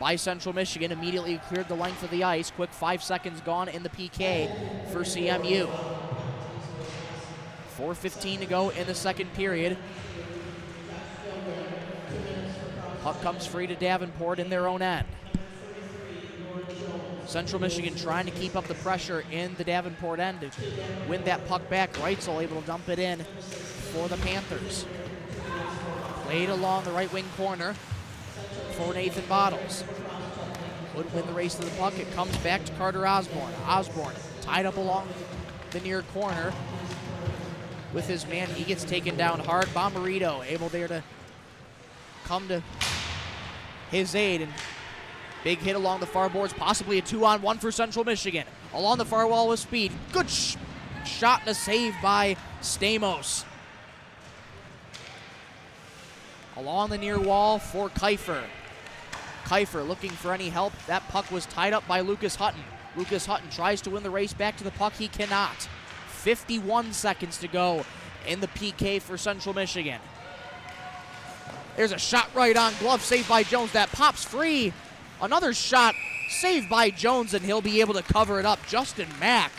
by Central Michigan. Immediately cleared the length of the ice. Quick 5 seconds gone in the PK for CMU. 4:15 to go in the second period. Puck comes free to Davenport in their own end. Central Michigan trying to keep up the pressure in the Davenport end to win that puck back. Reitzel able to dump it in for the Panthers. Played along the right wing corner for Nathan Bottles. Would win the race to the puck. It comes back to Carter Osborne. Osborne tied up along the near corner with his man. He gets taken down hard. Bomberito able there to come to his aid, and big hit along the far boards, possibly a 2-on-1 for Central Michigan. Along the far wall with speed. Good shot and a save by Stamos. Along the near wall for Kiefer. Kiefer looking for any help. That puck was tied up by Lucas Hutton. Lucas Hutton tries to win the race back to the puck. He cannot. 51 seconds to go in the PK for Central Michigan. There's a shot right on glove, saved by Jones. That pops free. Another shot saved by Jones, and he'll be able to cover it up. Justin Mack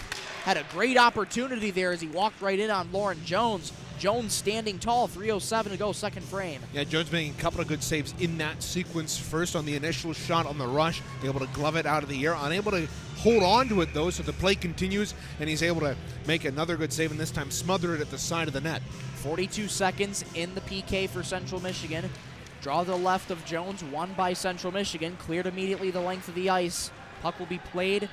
had a great opportunity there as he walked right in on Lauren Jones. Jones standing tall, 3:07 to go, second frame. Yeah, Jones making a couple of good saves in that sequence. First on the initial shot on the rush, able to glove it out of the air, unable to hold on to it though, so the play continues, and he's able to make another good save, and this time smother it at the side of the net. 42 seconds in the PK for Central Michigan. Draw to the left of Jones, won by Central Michigan, cleared immediately the length of the ice. Puck will be played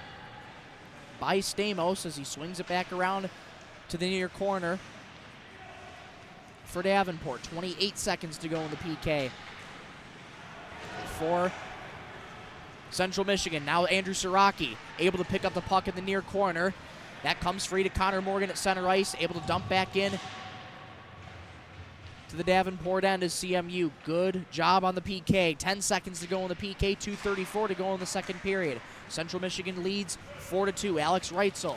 by Stamos as he swings it back around to the near corner for Davenport. 28 seconds to go in the PK for Central Michigan. Now Andrew Siraki able to pick up the puck in the near corner. That comes free to Connor Morgan at center ice, able to dump back in to the Davenport end as CMU. Good job on the PK. 10 seconds to go in the PK, 2:34 to go in the second period. Central Michigan leads 4-2. Alex Reitzel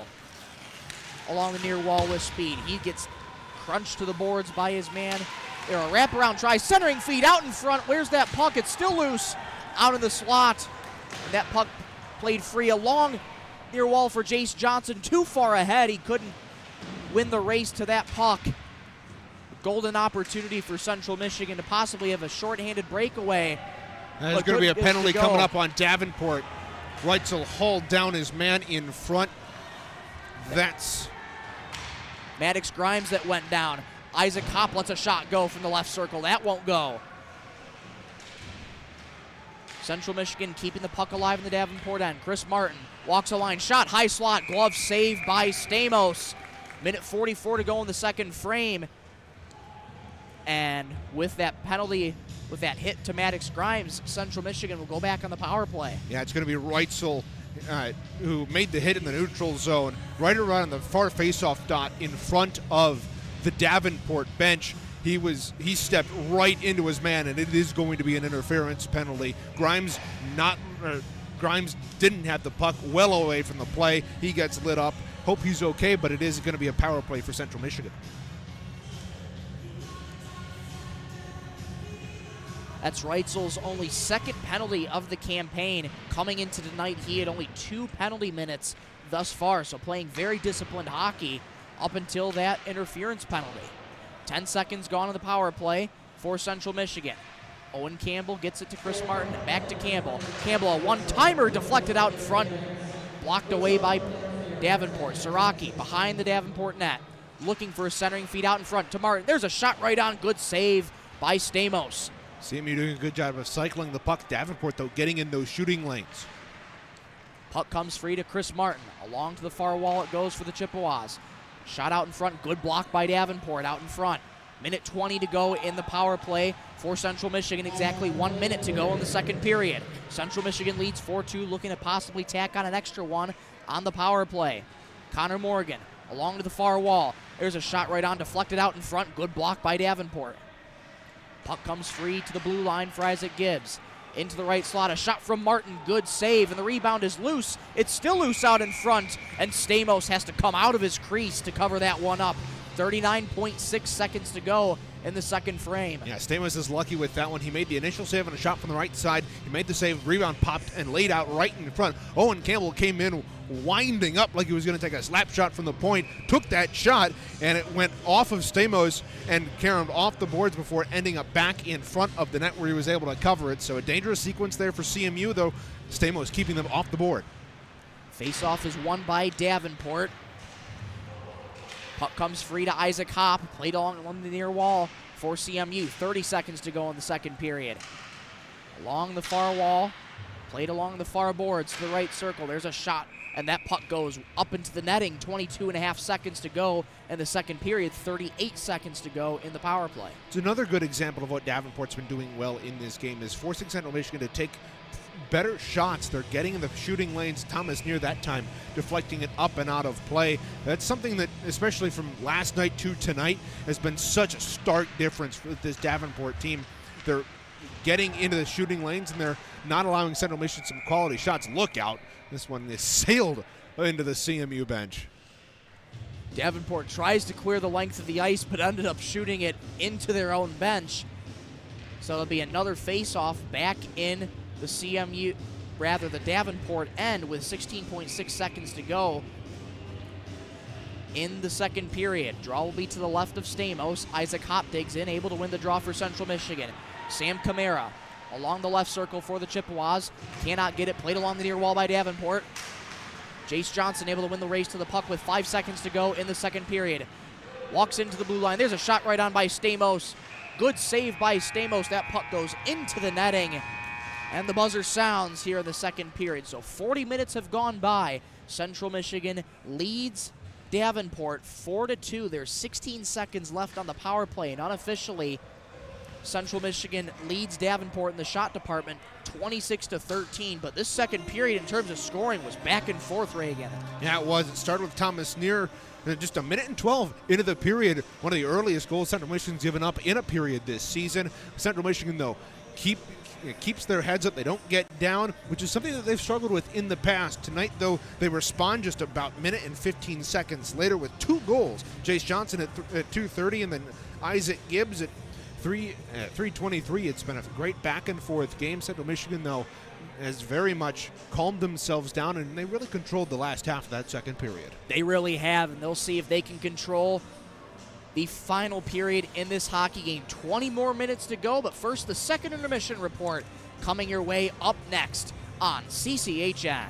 along the near wall with speed. He gets crunched to the boards by his man. There, a wraparound try, centering feed out in front. Where's that puck? It's still loose out in the slot. And that puck played free along near wall for Jace Johnson. Too far ahead. He couldn't win the race to that puck. Golden opportunity for Central Michigan to possibly have a shorthanded breakaway. There's going to be a penalty coming up on Davenport. Reitzel hauled down his man in front. That's Maddox Grimes that went down. Isaac Kopp lets a shot go from the left circle. That won't go. Central Michigan keeping the puck alive in the Davenport end. Chris Martin walks a line. Shot, high slot, glove saved by Stamos. Minute 44 to go in the second frame. And with that penalty, with that hit to Maddox Grimes, Central Michigan will go back on the power play. Yeah, it's going to be Reitzel who made the hit in the neutral zone, right around the far faceoff dot in front of the Davenport bench. He stepped right into his man, and it is going to be an interference penalty. Grimes didn't have the puck, well away from the play. He gets lit up. Hope he's okay, but it is going to be a power play for Central Michigan. That's Reitzel's only second penalty of the campaign. Coming into tonight, he had only 2 penalty minutes thus far, so playing very disciplined hockey up until that interference penalty. 10 seconds gone on the power play for Central Michigan. Owen Campbell gets it to Chris Martin, back to Campbell. Campbell, a one-timer deflected out in front, blocked away by Davenport. Siraki behind the Davenport net. looking for a centering feed out in front to Martin. There's a shot right on. Good save by Stamos. CMU doing a good job of cycling the puck. Davenport, though, getting in those shooting lanes. Puck comes free to Chris Martin. Along to the far wall it goes for the Chippewas. Shot out in front. Good block by Davenport out in front. Minute 20 to go in the power play for Central Michigan. Exactly 1 minute to go in the second period. Central Michigan leads 4-2, looking to possibly tack on an extra one on the power play. Connor Morgan along to the far wall. There's a shot right on, deflected out in front. Good block by Davenport. Puck comes free to the blue line for Isaac Gibbs. Into the right slot, a shot from Martin, good save, and the rebound is loose. It's still loose out in front, and Stamos has to come out of his crease to cover that one up. 39.6 seconds to go in the second frame. Yeah, Stamos is lucky with that one. He made the initial save on a shot from the right side. He made the save, rebound popped and laid out right in front. Owen Campbell came in winding up like he was going to take a slap shot from the point, took that shot, and it went off of Stamos and caromed off the boards before ending up back in front of the net where he was able to cover it. So a dangerous sequence there for CMU, though Stamos keeping them off the board. Face-off is won by Davenport. Puck comes free to Isaac Hopp, played along the near wall for CMU. 30 seconds to go in the second period. Along the far wall, played along the far boards to the right circle. There's a shot, and that puck goes up into the netting. 22.5 seconds to go in the second period. 38 seconds to go in the power play. It's another good example of what Davenport's been doing well in this game, is forcing Central Michigan to take better shots. They're getting in the shooting lanes. Thomas near that time deflecting it up and out of play. That's something that, especially from last night to tonight, has been such a stark difference with this Davenport team. They're getting into the shooting lanes, and they're not allowing Central Michigan some quality shots. Look out. This one is sailed into the CMU bench. Davenport tries to clear the length of the ice, but ended up shooting it into their own bench. So it'll be another face-off back in the Davenport end with 16.6 seconds to go in the second period. Draw will be to the left of Stamos. Isaac Hopp digs in, able to win the draw for Central Michigan. Sam Camara along the left circle for the Chippewas. Cannot get it. Played along the near wall by Davenport. Jace Johnson able to win the race to the puck with 5 seconds to go in the second period. Walks into the blue line. There's a shot right on by Stamos. Good save by Stamos. That puck goes into the netting. And the buzzer sounds here in the second period. So 40 minutes have gone by. Central Michigan leads Davenport 4-2. There's 16 seconds left on the power play. And unofficially, Central Michigan leads Davenport in the shot department 26-13. But this second period in terms of scoring was back and forth, Reagan. Yeah, it was. It started with Thomas near just a minute and 12 into the period. One of the earliest goals Central Michigan's given up in a period this season. Central Michigan, though, keeps their heads up. They don't get down, which is something that they've struggled with in the past. Tonight, though, they respond just about minute and 15 seconds later with 2 goals. Jace Johnson at 2:30, and then Isaac Gibbs at 3:23. It's been a great back and forth game. Central Michigan, though, has very much calmed themselves down, and they really controlled the last half of that second period. They really have, and they'll see if they can control the final period in this hockey game. 20 more minutes to go, but first the second intermission report coming your way up next on CCHN.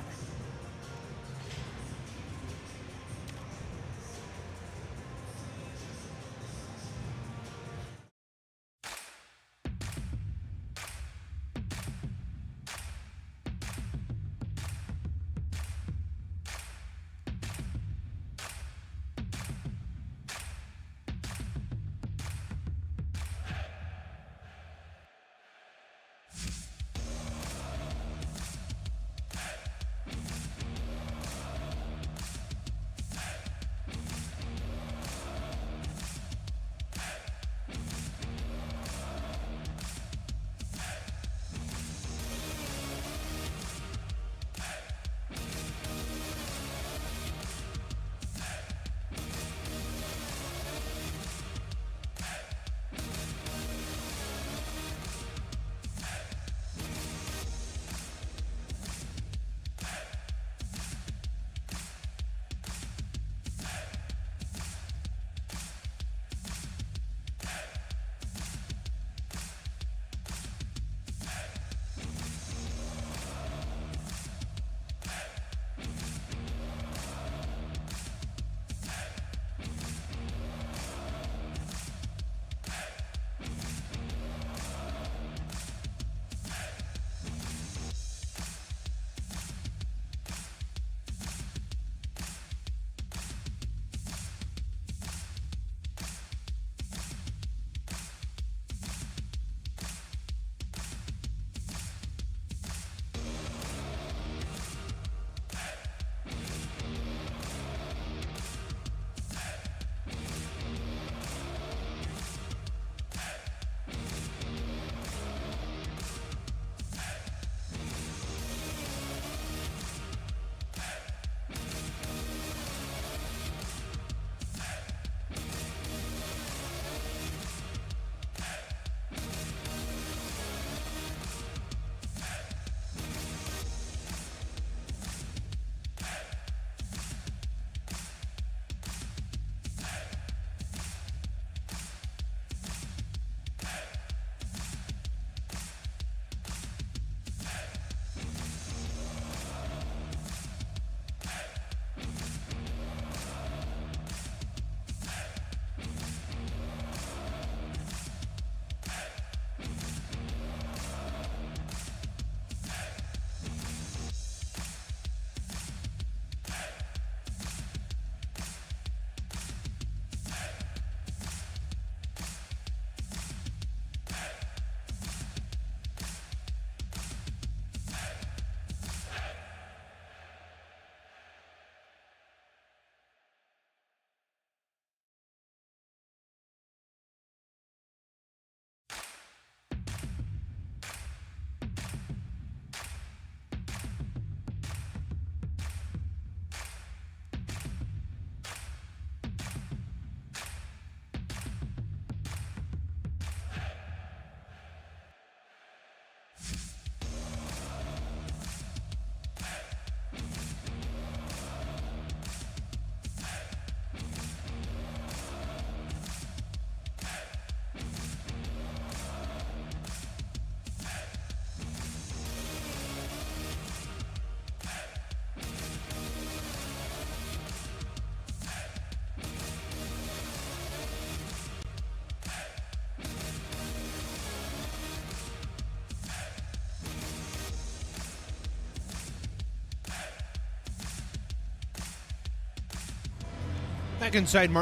Back inside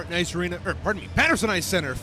Patterson Ice Center.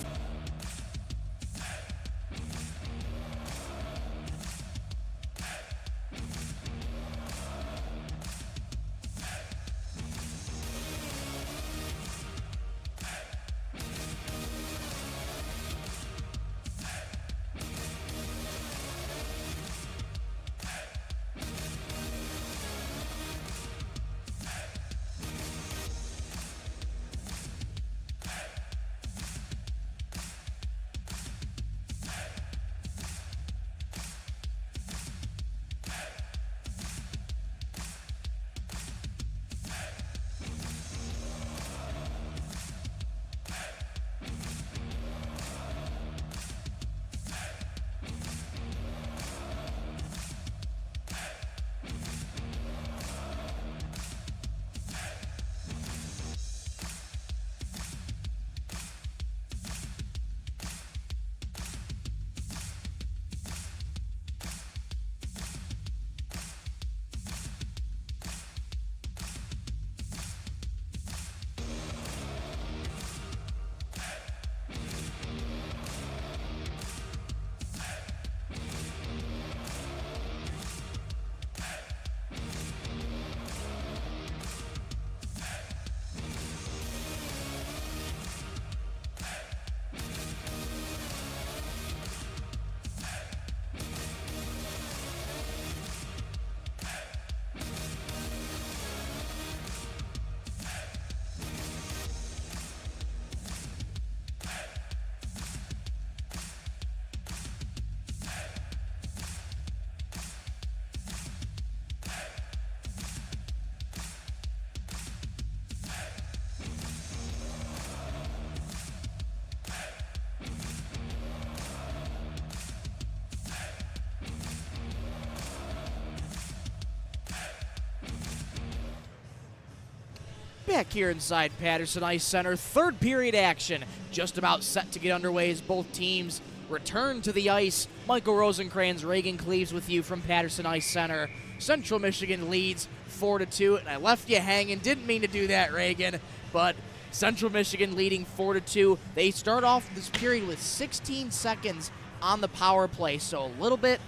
Back here inside Patterson Ice Center, third period action just about set to get underway as both teams return to the ice. Michael Rosencrans, Reagan Cleaves with you from Patterson Ice Center. Central Michigan leads 4-2, and I left you hanging. Didn't mean to do that, Reagan, but Central Michigan leading 4-2. They start off this period with 16 seconds on the power play, so a little bit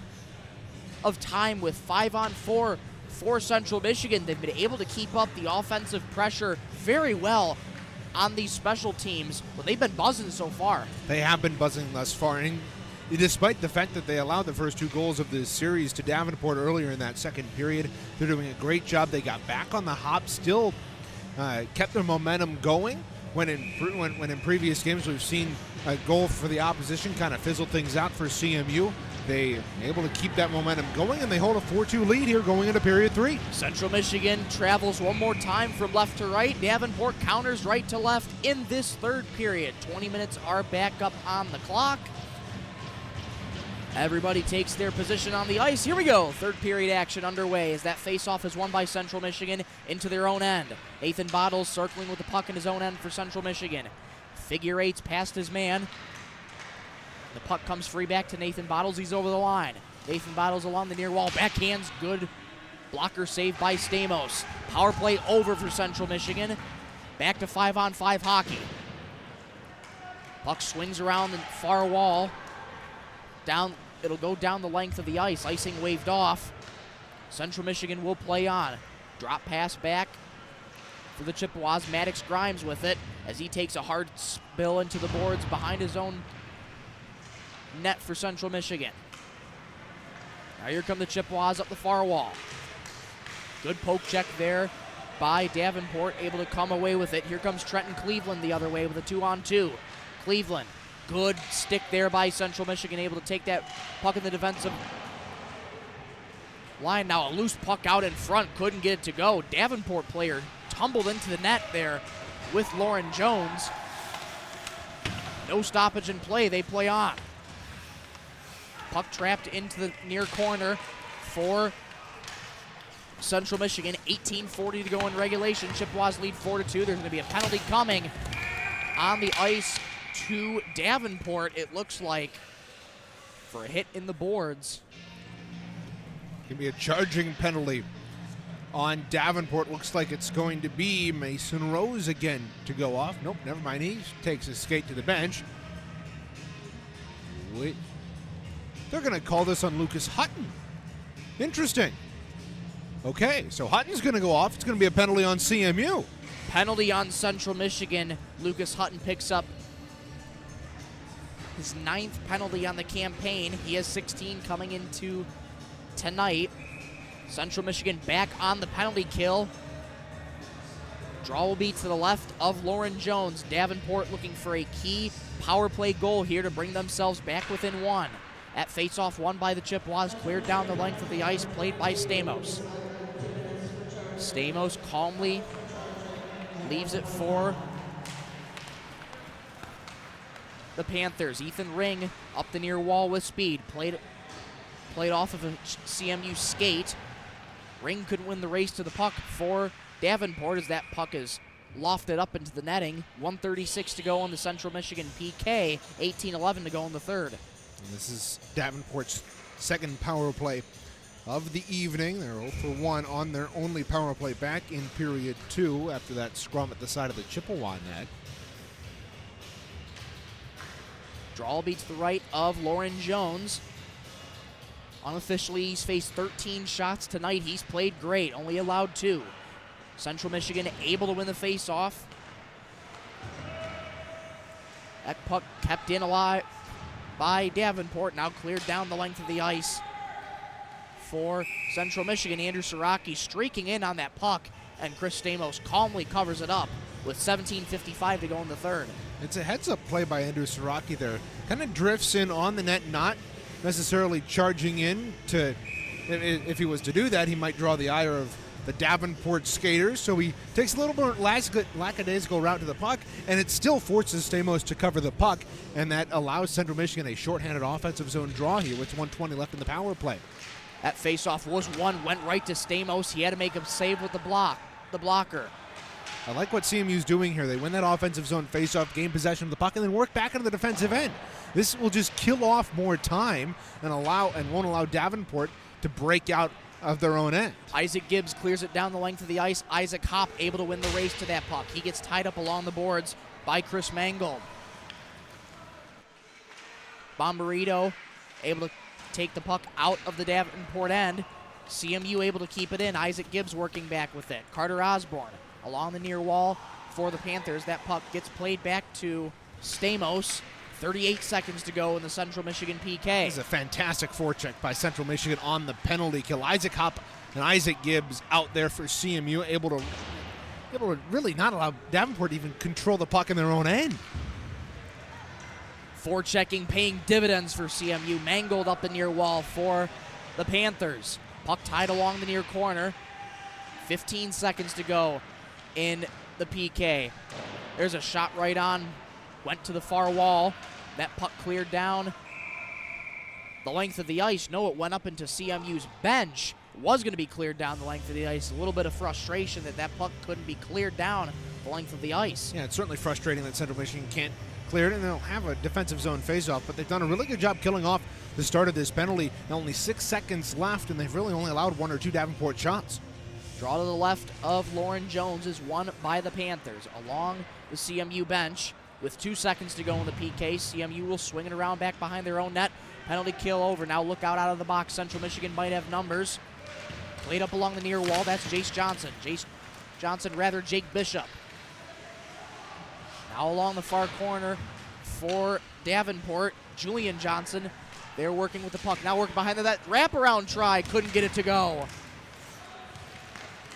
of time with 5-on-4 for Central Michigan. They've been able to keep up the offensive pressure very well on these special teams, but they've been buzzing so far. They have been buzzing thus far, and despite the fact that they allowed the first 2 goals of this series to Davenport earlier in that second period, they're doing a great job. They got back on the hop, still kept their momentum going. When in previous games we've seen a goal for the opposition kind of fizzle things out for CMU, they able to keep that momentum going, and they hold a 4-2 lead here going into period 3. Central Michigan travels one more time from left to right. Davenport counters right to left in this third period. 20 minutes are back up on the clock. Everybody takes their position on the ice. Here we go. Third period action underway as that faceoff is won by Central Michigan into their own end. Nathan Bottles circling with the puck in his own end for Central Michigan. Figure eights past his man. The puck comes free back to Nathan Bottles. He's over the line. Nathan Bottles along the near wall. Backhands. Good blocker save by Stamos. Power play over for Central Michigan. Back to 5-on-5 hockey. Puck swings around the far wall. It'll go down the length of the ice. Icing waved off. Central Michigan will play on. Drop pass back for the Chippewas. Maddox Grimes with it as he takes a hard spill into the boards behind his own net for Central Michigan. Now here come the Chippewas up the far wall. Good poke check there by Davenport, able to come away with it. Here comes Trenton Cleveland the other way with a 2-on-2. Cleveland, good stick there by Central Michigan, able to take that puck in the defensive line. Now a loose puck out in front, couldn't get it to go. Davenport player tumbled into the net there with Lauren Jones. No stoppage in play, they play on. Puck trapped into the near corner for Central Michigan. 18:40 to go in regulation. Chippewas lead 4-2. There's going to be a penalty coming on the ice to Davenport, it looks like, for a hit in the boards. Going to be a charging penalty on Davenport. Looks like it's going to be Mason Rose again to go off. Nope, never mind. He takes his skate to the bench. Wait. They're going to call this on Lucas Hutton. Interesting. Okay, so Hutton's going to go off. It's going to be a penalty on CMU. Penalty on Central Michigan. Lucas Hutton picks up his 9th penalty on the campaign. He has 16 coming into tonight. Central Michigan back on the penalty kill. Draw will be to the left of Lauren Jones. Davenport looking for a key power play goal here to bring themselves back within 1. At face-off, won by the Chippewas, cleared down the length of the ice, played by Stamos. Stamos calmly leaves it for the Panthers. Ethan Ring up the near wall with speed. Played off of a CMU skate. Ring couldn't win the race to the puck for Davenport as that puck is lofted up into the netting. 1:36 to go on the Central Michigan PK. 18-11 to go in the third. And this is Davenport's second power play of the evening. They're 0 for 1 on their only power play back in period 2 after that scrum at the side of the Chippewa net. Draw beats the right of Lauren Jones. Unofficially, he's faced 13 shots tonight. He's played great, only allowed 2. Central Michigan able to win the face-off. That puck kept in alive by Davenport, now cleared down the length of the ice for Central Michigan. Andrew Siraki streaking in on that puck, and Chris Stamos calmly covers it up with 17:55 to go in the third. It's a heads-up play by Andrew Siraki there. Kind of drifts in on the net, not necessarily charging in to, if he was to do that, he might draw the ire of the Davenport skaters. So he takes a little more lackadaisical route to the puck, and it still forces Stamos to cover the puck, and that allows Central Michigan a shorthanded offensive zone draw here with 1:20 left in the power play. That faceoff was won, went right to Stamos. He had to make a save with the blocker. I like what CMU's doing here. They win that offensive zone faceoff, gain possession of the puck, and then work back into the defensive end. This will just kill off more time and won't allow Davenport to break out of their own end. Isaac Gibbs clears it down the length of the ice. Isaac Hopp able to win the race to that puck. He gets tied up along the boards by Chris Mangold. Bomberito able to take the puck out of the Davenport end. CMU able to keep it in. Isaac Gibbs working back with it. Carter Osborne along the near wall for the Panthers. That puck gets played back to Stamos. 38 seconds to go in the Central Michigan PK. This is a fantastic forecheck by Central Michigan on the penalty kill. Isaac Hopp and Isaac Gibbs out there for CMU, able to really not allow Davenport to even control the puck in their own end. Forechecking paying dividends for CMU. Mangold up the near wall for the Panthers. Puck tied along the near corner. 15 seconds to go in the PK. There's a shot right on. Went to the far wall. That puck cleared down the length of the ice. No, it went up into CMU's bench. Was going to be cleared down the length of the ice. A little bit of frustration that puck couldn't be cleared down the length of the ice. Yeah, it's certainly frustrating that Central Michigan can't clear it, and they'll have a defensive zone faceoff, but they've done a really good job killing off the start of this penalty. Only 6 seconds left, and they've really only allowed 1 or 2 Davenport shots. Draw to the left of Lauren Jones is won by the Panthers along the CMU bench. With 2 seconds to go in the PK, CMU will swing it around back behind their own net. Penalty kill over. Now look out of the box. Central Michigan might have numbers. Played up along the near wall. That's Jake Bishop. Now along the far corner for Davenport, Julian Johnson. They're working with the puck. Now working behind that wraparound try. Couldn't get it to go.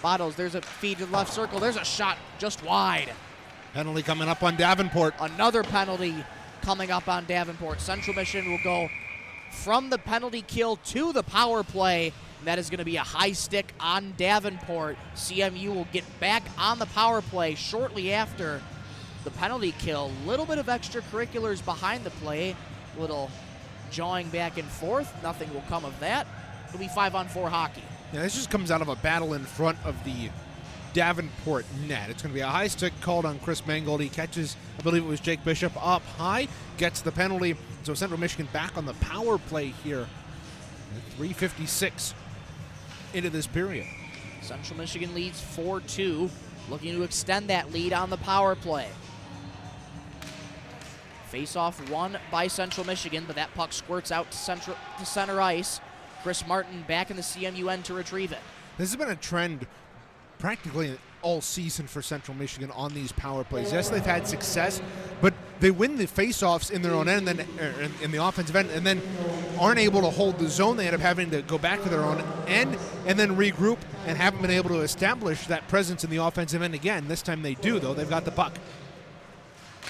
Bottles, there's a feed to the left circle. There's a shot just wide. Penalty coming up on Davenport. Another penalty coming up on Davenport. Central Michigan will go from the penalty kill to the power play. And that is going to be a high stick on Davenport. CMU will get back on the power play shortly after the penalty kill. Little bit of extracurriculars behind the play. Little jawing back and forth. Nothing will come of that. It'll be 5-on-4 hockey. Yeah, this just comes out of a battle in front of the Davenport net. It's going to be a high stick called on Chris Mangold. He catches, I believe it was Jake Bishop, up high, gets the penalty. So Central Michigan back on the power play here. 3:56 into this period. Central Michigan leads 4-2, looking to extend that lead on the power play. Face-off won by Central Michigan, but that puck squirts out to center ice. Chris Martin back in the CMU end to retrieve it. This has been a trend practically all season for Central Michigan on these power plays. Yes, they've had success, but they win the face-offs in their own end, and then in the offensive end, and then aren't able to hold the zone. They end up having to go back to their own end and then regroup, and haven't been able to establish that presence in the offensive end again. This time they do, though. They've got the puck.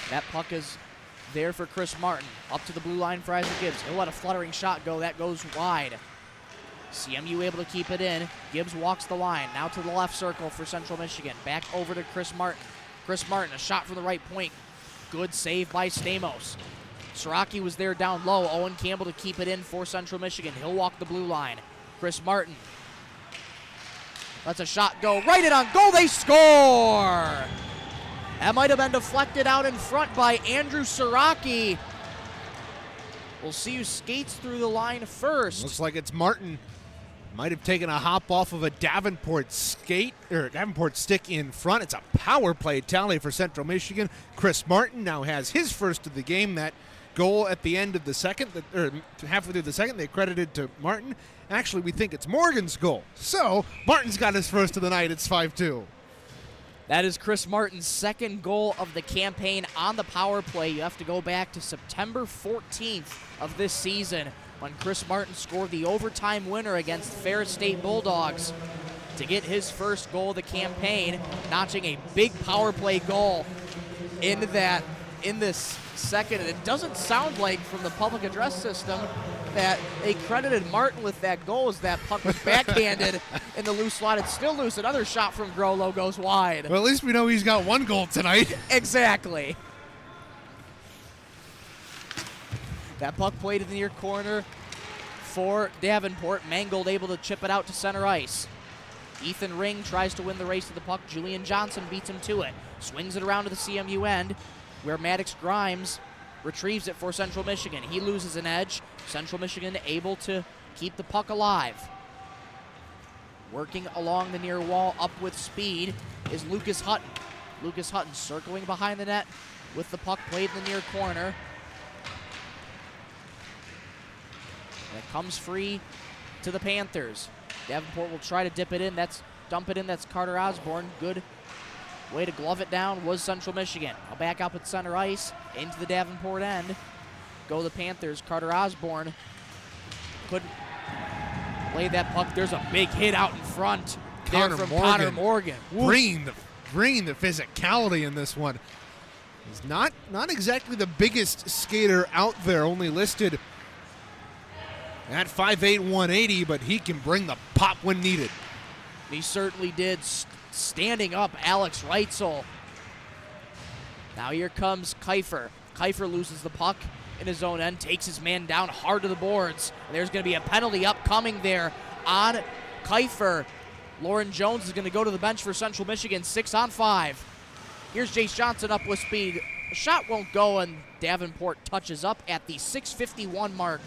That puck is there for Chris Martin. Up to the blue line for Isaac Gibbs. He'll let a fluttering shot go. That goes wide. CMU able to keep it in. Gibbs walks the line. Now to the left circle for Central Michigan. Back over to Chris Martin. Chris Martin, a shot from the right point. Good save by Stamos. Siraki was there down low. Owen Campbell to keep it in for Central Michigan. He'll walk the blue line. Chris Martin lets a shot go. Right in on goal. They score! That might have been deflected out in front by Andrew Siraki. We'll see who skates through the line first. Looks like it's Martin. Might have taken a hop off of a Davenport stick in front. It's a power play tally for Central Michigan. Chris Martin now has his first of the game. That goal at the end of the second, or halfway through the second, they credited to Martin. Actually, we think it's Morgan's goal. So Martin's got his first of the night. It's 5-2. That is Chris Martin's second goal of the campaign on the power play. You have to go back to September 14th of this season when Chris Martin scored the overtime winner against Ferris State Bulldogs to get his first goal of the campaign, notching a big power play goal in this second. And it doesn't sound like from the public address system that they credited Martin with that goal, as that puck was backhanded in the loose slot. It's still loose. Another shot from Grolo goes wide. Well, at least we know he's got one goal tonight. Exactly. That puck played in the near corner for Davenport. Mangold able to chip it out to center ice. Ethan Ring tries to win the race to the puck. Julian Johnson beats him to it. Swings it around to the CMU end, where Maddox Grimes retrieves it for Central Michigan. He loses an edge. Central Michigan able to keep the puck alive. Working along the near wall, up with speed, is Lucas Hutton. Lucas Hutton circling behind the net with the puck played in the near corner. And it comes free to the Panthers. Davenport will try to dump it in. That's Carter Osborne. Good way to glove it down was Central Michigan. Now back up at center ice into the Davenport end. Go the Panthers. Carter Osborne could play that puck. There's a big hit out in front there from Connor Morgan. Bringing the physicality in this one. He's not exactly the biggest skater out there, only listed at 5'8", 180, but he can bring the pop when needed. He certainly did. Standing up, Alex Reitzel. Now here comes Kiefer. Kiefer loses the puck in his own end, takes his man down hard to the boards. And there's going to be a penalty upcoming there on Kiefer. Lauren Jones is going to go to the bench for Central Michigan, 6-on-5. Here's Jace Johnson up with speed. The shot won't go, and Davenport touches up at the 6:51 mark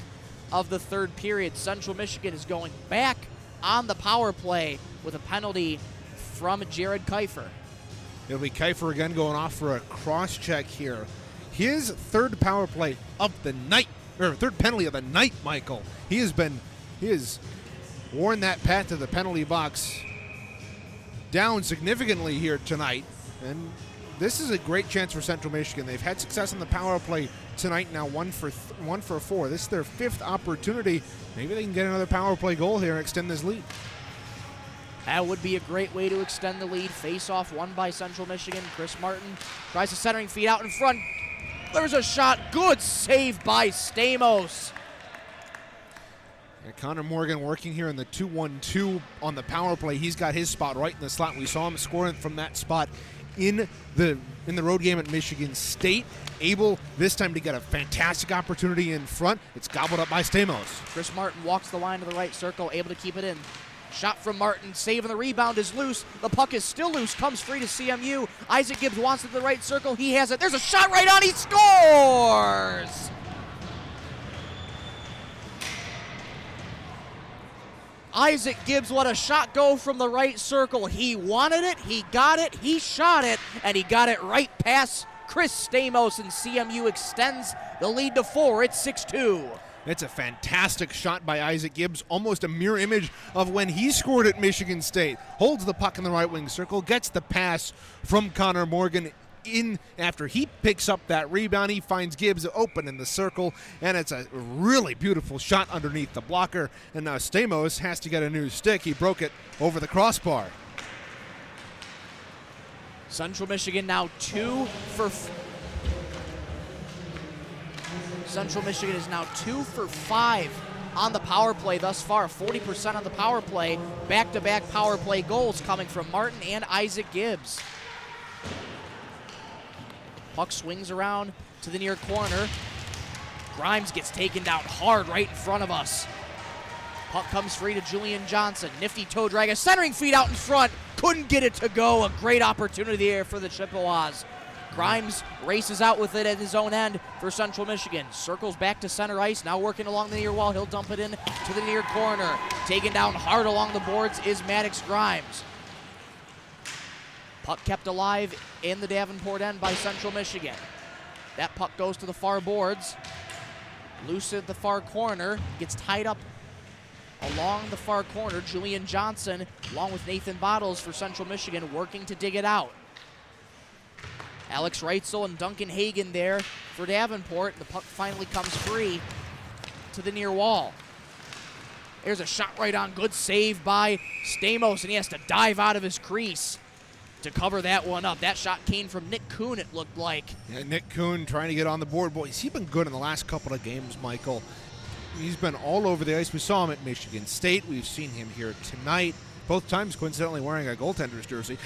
of the third period. Central Michigan is going back on the power play with a penalty from Jared Kiefer. It'll be Kiefer again going off for a cross check here. His third power play of the night, or third penalty of the night, Michael. He has worn that path to the penalty box down significantly here tonight. And this is a great chance for Central Michigan. They've had success on the power play tonight, now one for four. This is their fifth opportunity. Maybe they can get another power play goal here and extend this lead. That would be a great way to extend the lead. Face-off won by Central Michigan. Chris Martin tries to centering feed out in front. There's a shot. Good save by Stamos. And Connor Morgan working here in the 2-1-2 on the power play. He's got his spot right in the slot. We saw him scoring from that spot in the road game at Michigan State. Able this time to get a fantastic opportunity in front. It's gobbled up by Stamos. Chris Martin walks the line to the right circle, able to keep it in. Shot from Martin, saving the rebound is loose. The puck is still loose, comes free to CMU. Isaac Gibbs wants it to the right circle. He has it. There's a shot right on. He scores! Isaac Gibbs let a shot go from the right circle. He wanted it, he got it, he shot it, and he got it right past Chris Stamos, and CMU extends the lead to 4. It's 6-2. It's a fantastic shot by Isaac Gibbs, almost a mirror image of when he scored at Michigan State. Holds the puck in the right wing circle, gets the pass from Connor Morgan in after he picks up that rebound. He finds Gibbs open in the circle, and it's a really beautiful shot underneath the blocker. And now Stamos has to get a new stick. He broke it over the crossbar. Central Michigan now 2 for... Central Michigan is now 2 for 5 on the power play thus far. 40% on the power play. Back-to-back power play goals coming from Martin and Isaac Gibbs. Puck swings around to the near corner. Grimes gets taken down hard right in front of us. Puck comes free to Julian Johnson. Nifty toe drag, a centering feed out in front. Couldn't get it to go. A great opportunity there for the Chippewas. Grimes races out with it at his own end for Central Michigan. Circles back to center ice, now working along the near wall. He'll dump it in to the near corner. Taken down hard along the boards is Maddox Grimes. Puck kept alive in the Davenport end by Central Michigan. That puck goes to the far boards. Loose at the far corner. Gets tied up along the far corner. Julian Johnson, along with Nathan Bottles for Central Michigan, working to dig it out. Alex Reitzel and Duncan Hagan there for Davenport. The puck finally comes free to the near wall. There's a shot right on. Good save by Stamos, and he has to dive out of his crease to cover that one up. That shot came from Nick Kuhn, it looked like. Yeah, Nick Kuhn trying to get on the board. Boy, he's been good in the last couple of games, Michael. He's been all over the ice. We saw him at Michigan State. We've seen him here tonight. Both times, coincidentally, wearing a goaltender's jersey.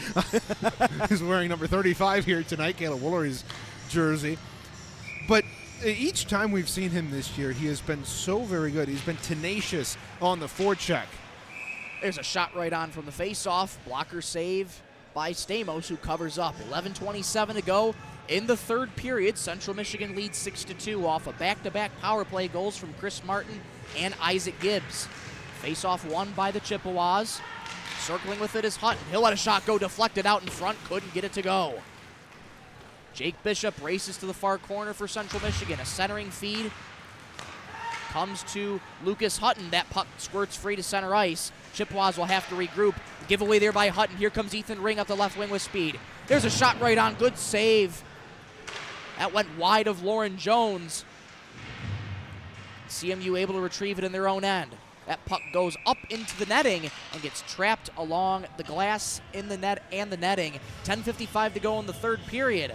He's wearing number 35 here tonight, Caleb Woolery's jersey. But each time we've seen him this year, he has been so very good. He's been tenacious on the forecheck. There's a shot right on from the faceoff. Blocker save by Stamos, who covers up. 11:27 to go in the third period. Central Michigan leads 6-2 off of back-to-back power play goals from Chris Martin and Isaac Gibbs. Faceoff won by the Chippewas. Circling with it is Hutton. He'll let a shot go deflected out in front. Couldn't get it to go. Jake Bishop races to the far corner for Central Michigan. A centering feed comes to Lucas Hutton. That puck squirts free to center ice. Chippewas will have to regroup. Giveaway there by Hutton. Here comes Ethan Ring up the left wing with speed. There's a shot right on. Good save. That went wide of Lauren Jones. CMU able to retrieve it in their own end. That puck goes up into the netting and gets trapped along the glass in the net and the netting. 10:55 to go in the third period.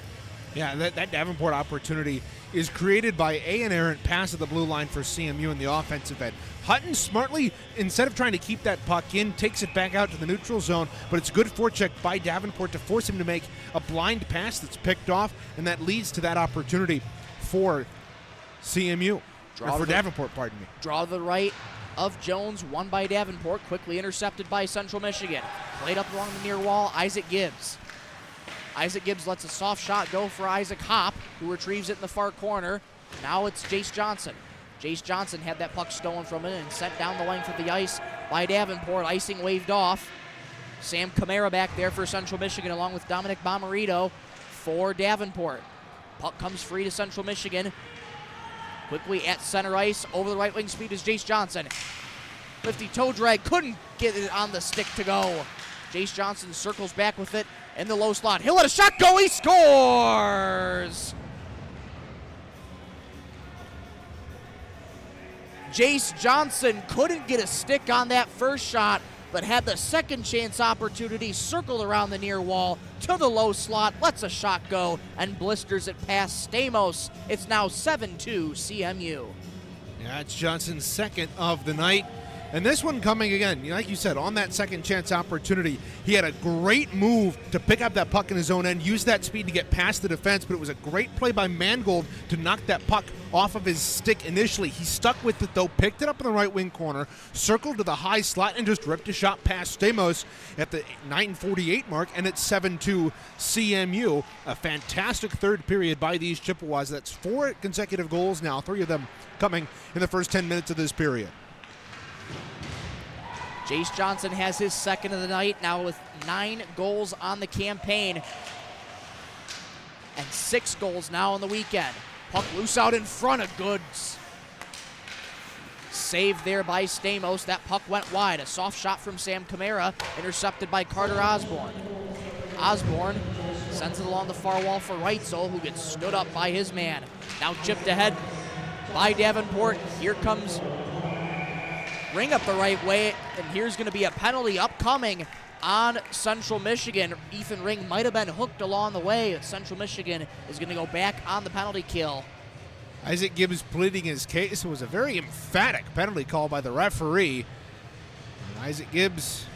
Yeah, that Davenport opportunity is created by an errant pass at the blue line for CMU in the offensive end. Hutton smartly, instead of trying to keep that puck in, takes it back out to the neutral zone, but it's a good forecheck by Davenport to force him to make a blind pass that's picked off, and that leads to that opportunity for CMU. For Davenport, pardon me. Draw to the right of Jones, won by Davenport, quickly intercepted by Central Michigan. Played up along the near wall, Isaac Gibbs. Isaac Gibbs lets a soft shot go for Isaac Hopp, who retrieves it in the far corner. Now it's Jace Johnson. Jace Johnson had that puck stolen from him and sent down the length of the ice by Davenport. Icing waved off. Sam Camara back there for Central Michigan, along with Dominic Bomarito for Davenport. Puck comes free to Central Michigan. Quickly at center ice, over the right wing speed is Jace Johnson. Lifty toe drag, couldn't get it on the stick to go. Jace Johnson circles back with it in the low slot. He'll let a shot go, he scores! Jace Johnson couldn't get a stick on that first shot, but had the second chance opportunity, circled around the near wall to the low slot, lets a shot go, and blisters it past Stamos. It's now 7-2 CMU. Yeah, it's Johnson's second of the night. And this one coming again, like you said, on that second chance opportunity, he had a great move to pick up that puck in his own end, use that speed to get past the defense, but it was a great play by Mangold to knock that puck off of his stick initially. He stuck with it though, picked it up in the right wing corner, circled to the high slot, and just ripped a shot past Stamos at the 9:48 mark, and it's 7-2 CMU. A fantastic third period by these Chippewas. That's 4 consecutive goals now, 3 of them coming in the first 10 minutes of this period. Jace Johnson has his second of the night, now with 9 goals on the campaign. And 6 goals now on the weekend. Puck loose out in front of Goods. Saved there by Stamos. That puck went wide. A soft shot from Sam Camara, intercepted by Carter Osborne. Osborne sends it along the far wall for Reitzel, who gets stood up by his man. Now chipped ahead by Davenport. Here comes Ring up the right way, and here's going to be a penalty upcoming on Central Michigan. Ethan Ring might have been hooked along the way. Central Michigan is going to go back on the penalty kill. Isaac Gibbs pleading his case. It was a very emphatic penalty call by the referee. And Isaac Gibbs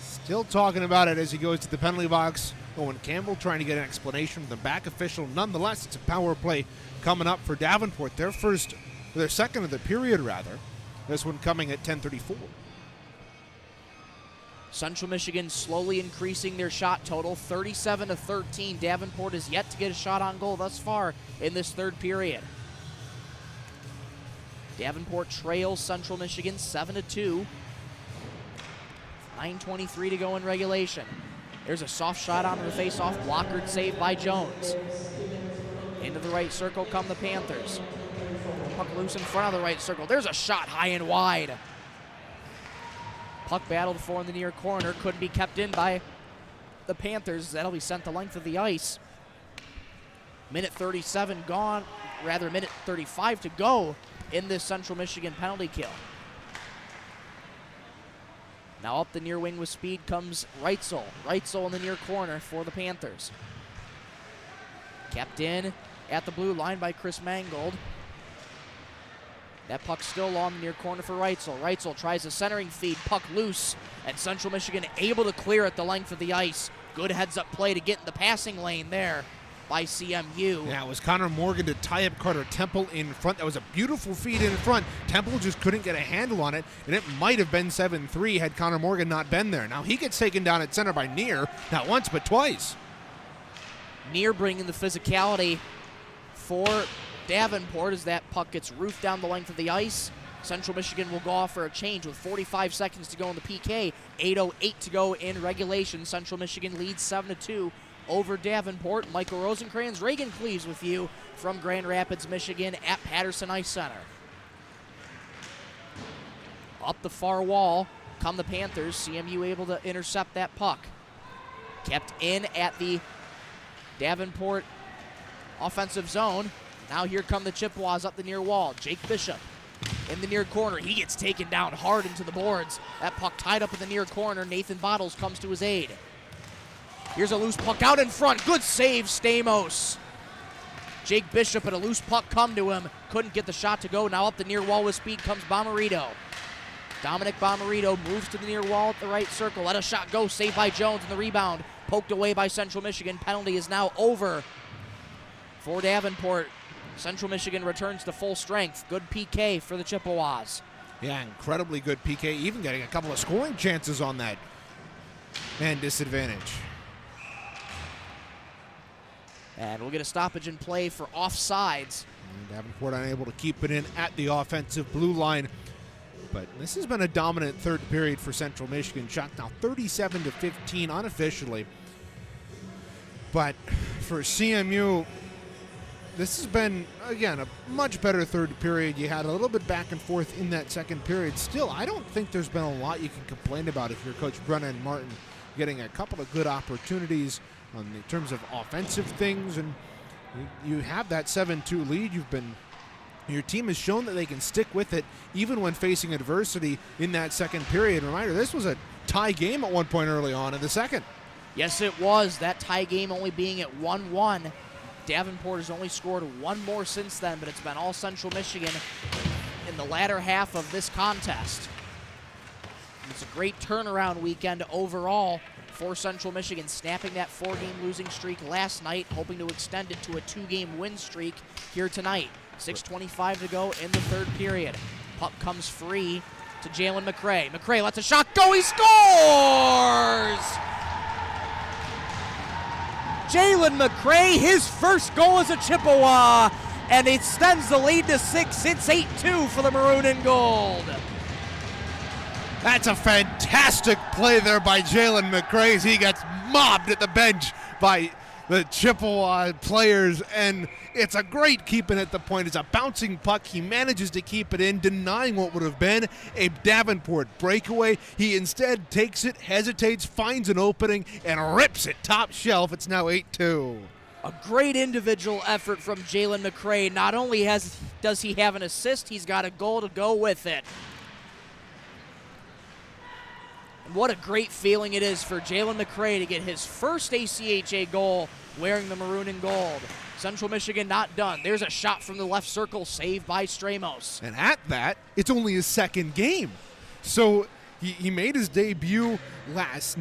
still talking about it as he goes to the penalty box. Owen Campbell trying to get an explanation from the back official. Nonetheless, it's a power play coming up for Davenport. Their second of the period, rather. This one coming at 10:34. Central Michigan slowly increasing their shot total, 37-13. Davenport has yet to get a shot on goal thus far in this third period. Davenport trails Central Michigan 7-2. 9:23 to go in regulation. There's a soft shot onto the face-off, blockered save by Jones. Into the right circle come the Panthers. Puck loose in front of the right circle. There's a shot high and wide. Puck battled for in the near corner. Couldn't be kept in by the Panthers. That'll be sent the length of the ice. Minute 37 gone, rather minute 35 to go in this Central Michigan penalty kill. Now up the near wing with speed comes Reitzel. Reitzel in the near corner for the Panthers. Kept in at the blue line by Chris Mangold. That puck still on the near corner for Reitzel. Reitzel tries a centering feed, puck loose, and Central Michigan able to clear it the length of the ice. Good heads-up play to get in the passing lane there by CMU. Yeah, it was Connor Morgan to tie up Carter Temple in front. That was a beautiful feed in front. Temple just couldn't get a handle on it, and it might have been 7-3 had Connor Morgan not been there. Now he gets taken down at center by Neer, not once but twice. Neer bringing the physicality for Davenport as that puck gets roofed down the length of the ice. Central Michigan will go off for a change with 45 seconds to go in the PK. 8:08 to go in regulation. Central Michigan leads 7-2 over Davenport. Michael Rosencrans, Reagan Cleaves with you from Grand Rapids, Michigan at Patterson Ice Center. Up the far wall come the Panthers. CMU able to intercept that puck. Kept in at the Davenport offensive zone. Now here come the Chippewas up the near wall. Jake Bishop in the near corner. He gets taken down hard into the boards. That puck tied up in the near corner. Nathan Bottles comes to his aid. Here's a loose puck out in front. Good save, Stamos. Jake Bishop and a loose puck come to him. Couldn't get the shot to go. Now up the near wall with speed comes Bomarito. Dominic Bomarito moves to the near wall at the right circle. Let a shot go. Saved by Jones, and the rebound poked away by Central Michigan. Penalty is now over for Davenport. Central Michigan returns to full strength. Good PK for the Chippewas. Yeah, incredibly good PK, even getting a couple of scoring chances on that man disadvantage. And we'll get a stoppage in play for offsides. And Davenport unable to keep it in at the offensive blue line. But this has been a dominant third period for Central Michigan. Shot now 37-15 unofficially. But for CMU, this has been, again, a much better third period. You had a little bit back and forth in that second period. Still, I don't think there's been a lot you can complain about if you're Coach Brennan Martin, getting a couple of good opportunities in terms of offensive things. And you have that 7-2 lead. Your team has shown that they can stick with it even when facing adversity in that second period. Reminder, this was a tie game at one point early on in the second. Yes, it was. That tie game only being at 1-1. Davenport has only scored one more since then, but it's been all Central Michigan in the latter half of this contest. It's a great turnaround weekend overall for Central Michigan, snapping that 4-game losing streak last night, hoping to extend it to a 2-game win streak here tonight. 6:25 to go in the third period. Puck comes free to Jalen McCray. McCray lets a shot go. He scores! Jalen McCray, his first goal as a Chippewa, and it extends the lead to 6. It's 8-2 for the Maroon and Gold. That's a fantastic play there by Jalen McCray as he gets mobbed at the bench by the Chippewa players, and it's a great keeping at the point. It's a bouncing puck. He manages to keep it in, denying what would have been a Davenport breakaway. He instead takes it, hesitates, finds an opening, and rips it top shelf. It's now 8-2. A great individual effort from Jalen McCray. Not only does he have an assist, he's got a goal to go with it. And what a great feeling it is for Jalen McCray to get his first ACHA goal wearing the maroon and gold. Central Michigan not done. There's a shot from the left circle, saved by Stramos. And at that, it's only his second game. So he made his debut last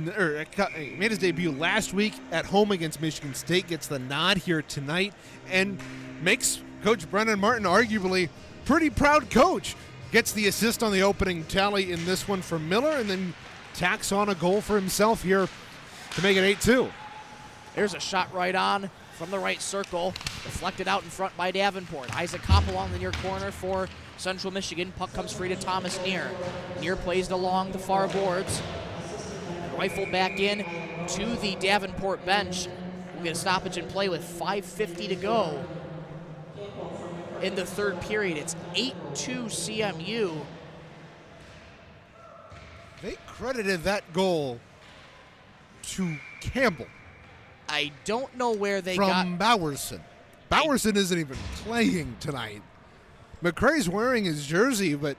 week at home against Michigan State, gets the nod here tonight, and makes Coach Brennan Martin arguably pretty proud coach. Gets the assist on the opening tally in this one for Miller, and then tacks on a goal for himself here to make it 8-2. There's a shot right on from the right circle, deflected out in front by Davenport. Isaac Koppel on the near corner for Central Michigan. Puck comes free to Thomas Neer. Neer plays it along the far boards. Rifled back in to the Davenport bench. We'll get a stoppage in play with 5:50 to go in the third period. It's 8-2 CMU. They credited that goal to Campbell. I don't know where they got from Bowerson. Bowerson isn't even playing tonight. McCray's wearing his jersey, but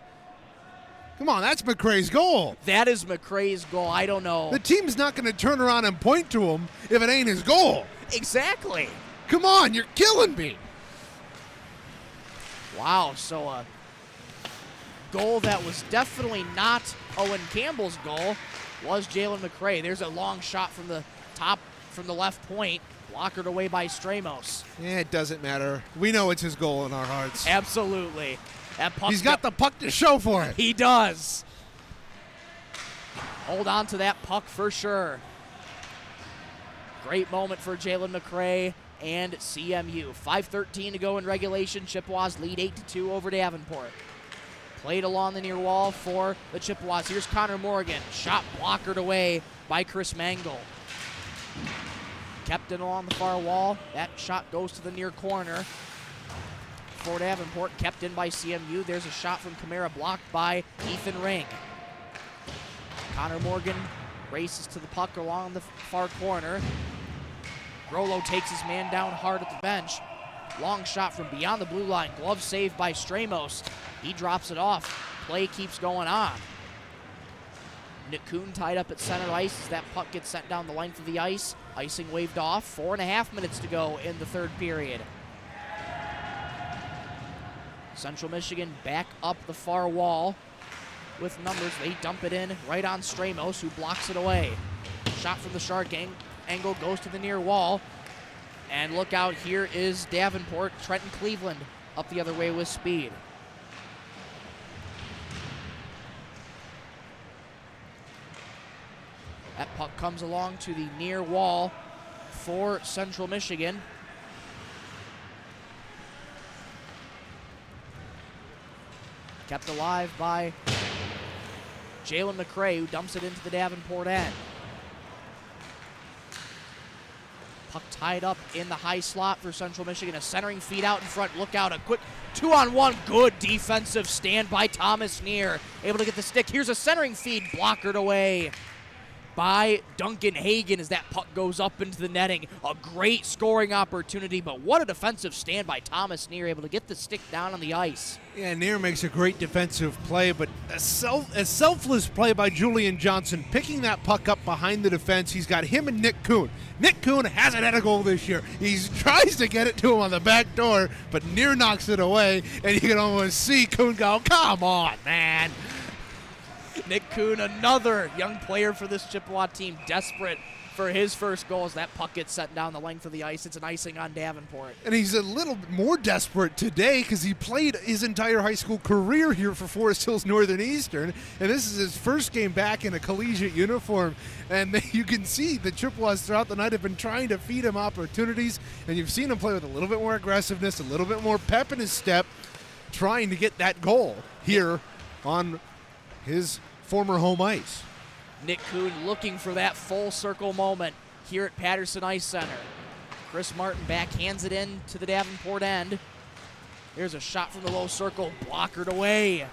come on, that's McCray's goal. That is McCray's goal. I don't know. The team's not going to turn around and point to him if it ain't his goal. Exactly. Come on, you're killing me. Wow, so a goal that was definitely not Owen Campbell's goal was Jalen McCray. There's a long shot from the top, from the left point, blockered away by Stramos. Yeah, it doesn't matter. We know it's his goal in our hearts. Absolutely. That puck He's got the puck to show for it. He does. Hold on to that puck for sure. Great moment for Jalen McCray and CMU. 5:13 to go in regulation. Chippewas lead 8-2 over Davenport. Played along the near wall for the Chippewas. Here's Connor Morgan. Shot blockered away by Chris Mangle. Kept it along the far wall. That shot goes to the near corner for Davenport. Kept in by CMU. There's a shot from Camara blocked by Ethan Ring. Connor Morgan races to the puck along the far corner. Grollo takes his man down hard at the bench. Long shot from beyond the blue line. Glove saved by Stramos. He drops it off. Play keeps going on. Nick Kuhn tied up at center ice as that puck gets sent down the length of the ice. Icing waved off. 4.5 minutes to go in the third period. Central Michigan back up the far wall with numbers. They dump it in right on Stramos, who blocks it away. Shot from the shark angle goes to the near wall. And look out, here is Davenport. Trenton Cleveland up the other way with speed. That puck comes along to the near wall for Central Michigan. Kept alive by Jalen McCray, who dumps it into the Davenport end. Puck tied up in the high slot for Central Michigan. A centering feed out in front. Look out, a quick 2-on-1. Good defensive stand by Thomas Neer. Able to get the stick. Here's a centering feed blockered away by Duncan Hagan as that puck goes up into the netting. A great scoring opportunity, but what a defensive stand by Thomas Neer, able to get the stick down on the ice. Yeah, Neer makes a great defensive play, but a selfless play by Julian Johnson, picking that puck up behind the defense. He's got him and Nick Kuhn. Nick Kuhn hasn't had a goal this year. He tries to get it to him on the back door, but Neer knocks it away, and you can almost see Kuhn go, come on, man. Nick Kuhn, another young player for this Chippewa team, desperate for his first goal as that puck gets set down the length of the ice. It's an icing on Davenport. And he's a little bit more desperate today because he played his entire high school career here for Forest Hills Northern Eastern, and this is his first game back in a collegiate uniform. And you can see the Chippewas throughout the night have been trying to feed him opportunities, and you've seen him play with a little bit more aggressiveness, a little bit more pep in his step, trying to get that goal here on his former home ice. Nick Kuhn looking for that full circle moment here at Patterson Ice Center. Chris Martin backhands it in to the Davenport end. Here's a shot from the low circle, blockered away.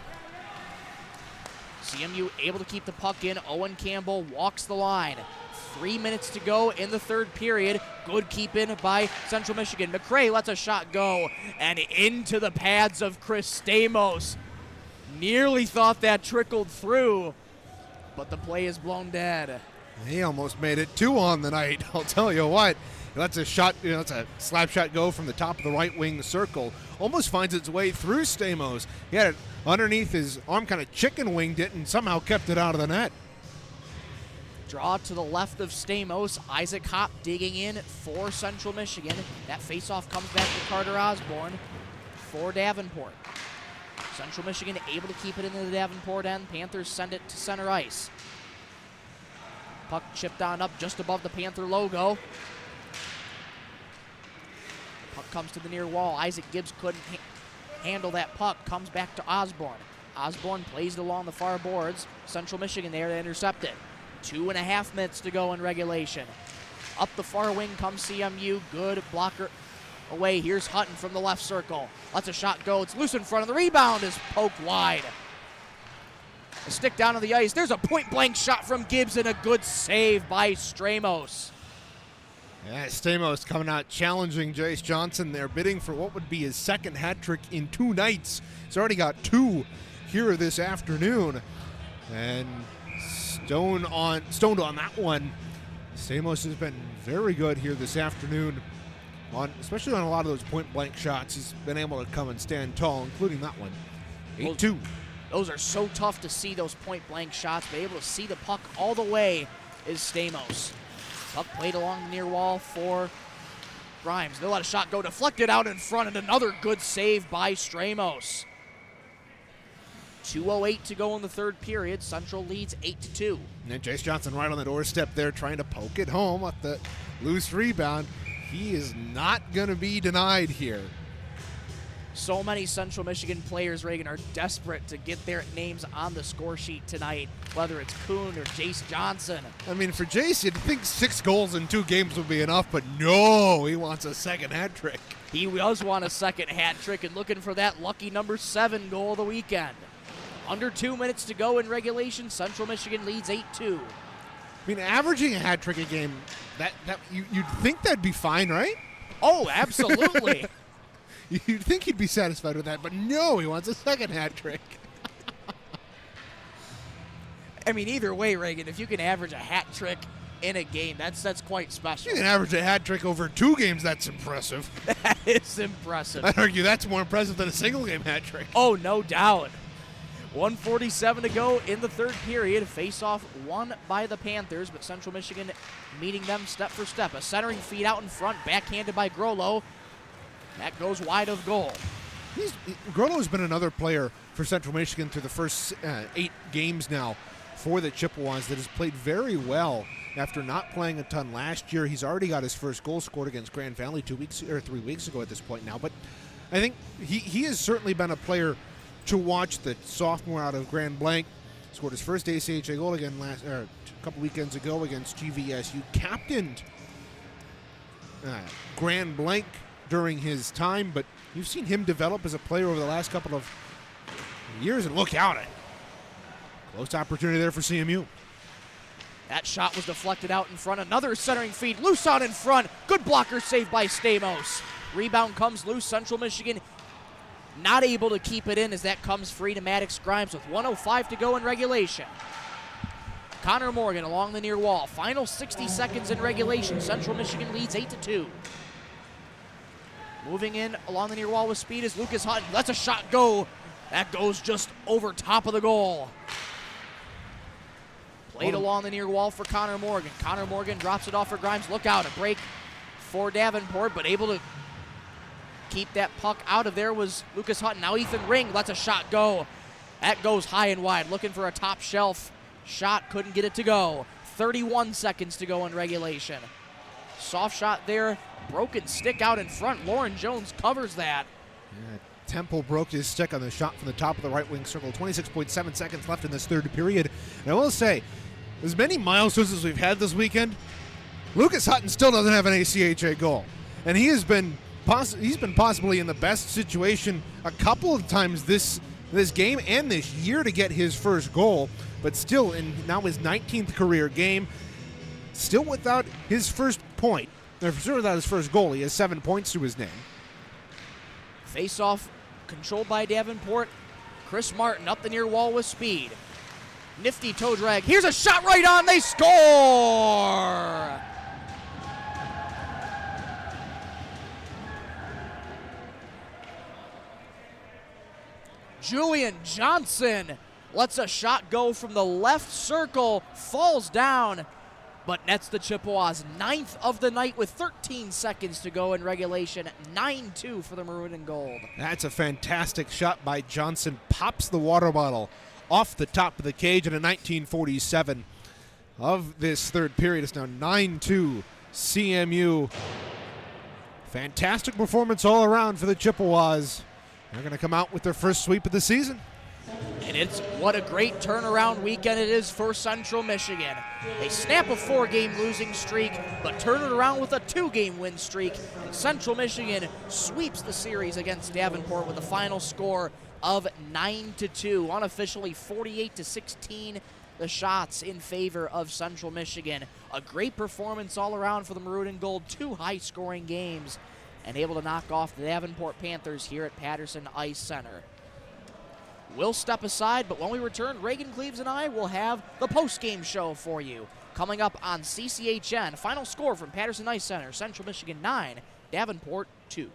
CMU able to keep the puck in. Owen Campbell walks the line. 3 minutes to go in the third period. Good keep in by Central Michigan. McRae lets a shot go, and into the pads of Chris Stamos. Nearly thought that trickled through, but the play is blown dead. He almost made it 2 on the night. I'll tell you what. That's a shot, that's a slap shot go from the top of the right wing circle. Almost finds its way through Stamos. He had it underneath his arm, kind of chicken winged it, and somehow kept it out of the net. Draw to the left of Stamos. Isaac Hopp digging in for Central Michigan. That faceoff comes back to Carter Osborne for Davenport. Central Michigan able to keep it into the Davenport end. Panthers send it to center ice. Puck chipped on up just above the Panther logo. Puck comes to the near wall. Isaac Gibbs couldn't handle that puck. Comes back to Osborne. Osborne plays it along the far boards. Central Michigan there to intercept it. 2.5 minutes to go in regulation. Up the far wing comes CMU. Good blocker away. Here's Hutton from the left circle. Lets a shot go. It's loose in front of the rebound. Is poked wide. A stick down on the ice. There's a point-blank shot from Gibbs and a good save by Stamos. Yeah, Stamos coming out challenging Jace Johnson there, bidding for what would be his second hat trick in 2 nights. He's already got 2 here this afternoon. And stoned on that one. Stamos has been very good here this afternoon, especially on a lot of those point-blank shots. He's been able to come and stand tall, including that one. 8-2. Those are so tough to see, those point-blank shots, but able to see the puck all the way is Stamos. Puck played along the near wall for Grimes. They'll let a shot go, deflected out in front, and another good save by Stamos. 2:08 to go in the third period. Central leads 8-2. And Jace Johnson right on the doorstep there trying to poke it home with the loose rebound. He is not going to be denied here. So many Central Michigan players, Reagan, are desperate to get their names on the score sheet tonight, whether it's Kuhn or Jace Johnson. I mean, for Jace, you'd think 6 goals in 2 games would be enough, but no, he wants a second hat trick. He does want a second hat trick and looking for that lucky number 7 goal of the weekend. Under 2 minutes to go in regulation, Central Michigan leads 8-2. I mean, averaging a hat trick a game, you'd think that'd be fine, right? Oh, absolutely. You'd think he'd be satisfied with that, but no, he wants a second hat trick. I mean, either way, Reagan, if you can average a hat trick in a game, that's quite special. You can average a hat trick over 2 games, that's impressive. That is impressive. I'd argue that's more impressive than a single-game hat trick. Oh, no doubt. 1:47 to go in the third period. Face-off won by the Panthers, but Central Michigan meeting them step for step. A centering feed out in front, backhanded by Grolo. That goes wide of goal. Grolo has been another player for Central Michigan through the first 8 games now for the Chippewas that has played very well after not playing a ton last year. He's already got his first goal scored against Grand Valley 3 weeks ago at this point now. But I think he has certainly been a player to watch. The sophomore out of Grand Blanc scored his first ACHA goal again a couple weekends ago against GVSU. Captained Grand Blanc during his time, but you've seen him develop as a player over the last couple of years, and look out at close opportunity there for CMU. That shot was deflected out in front. Another centering feed, loose out in front. Good blocker save by Stamos. Rebound comes loose. Central Michigan not able to keep it in as that comes free to Maddox Grimes with 1:05 to go in regulation. Connor Morgan along the near wall. Final 60 seconds in regulation. Central Michigan leads 8-2. Moving in along the near wall with speed is Lucas Hutton. Lets a shot go. That goes just over top of the goal. Played along the near wall for Connor Morgan. Connor Morgan drops it off for Grimes. Look out, a break for Davenport, but able to keep that puck out of there was Lucas Hutton. Now Ethan Ring lets a shot go. That goes high and wide. Looking for a top shelf shot. Couldn't get it to go. 31 seconds to go in regulation. Soft shot there. Broken stick out in front. Lauren Jones covers that. Yeah, Temple broke his stick on the shot from the top of the right wing circle. 26.7 seconds left in this third period. And I will say, as many milestones as we've had this weekend, Lucas Hutton still doesn't have an ACHA goal. And he has been possibly in the best situation a couple of times this game and this year to get his first goal, but still in now his 19th career game, still without his first point. Or still without his first goal. He has 7 points to his name. Face-off controlled by Davenport. Chris Martin up the near wall with speed. Nifty toe drag. Here's a shot right on. They score! Julian Johnson lets a shot go from the left circle, falls down, but nets the Chippewas' 9th of the night with 13 seconds to go in regulation. 9-2 for the Maroon and Gold. That's a fantastic shot by Johnson. Pops the water bottle off the top of the cage, and a 1947 of this third period. It's now 9-2 CMU. Fantastic performance all around for the Chippewas. They're going to come out with their first sweep of the season. And it's what a great turnaround weekend it is for Central Michigan. They snap a 4-game losing streak, but turn it around with a 2-game win streak. And Central Michigan sweeps the series against Davenport with a final score of 9-2. Unofficially 48-16, the shots in favor of Central Michigan. A great performance all around for the Maroon and Gold. 2 high-scoring games, and able to knock off the Davenport Panthers here at Patterson Ice Center. We'll step aside, but when we return, Reagan Cleaves and I will have the post-game show for you. Coming up on CCHN, final score from Patterson Ice Center, Central Michigan 9, Davenport 2.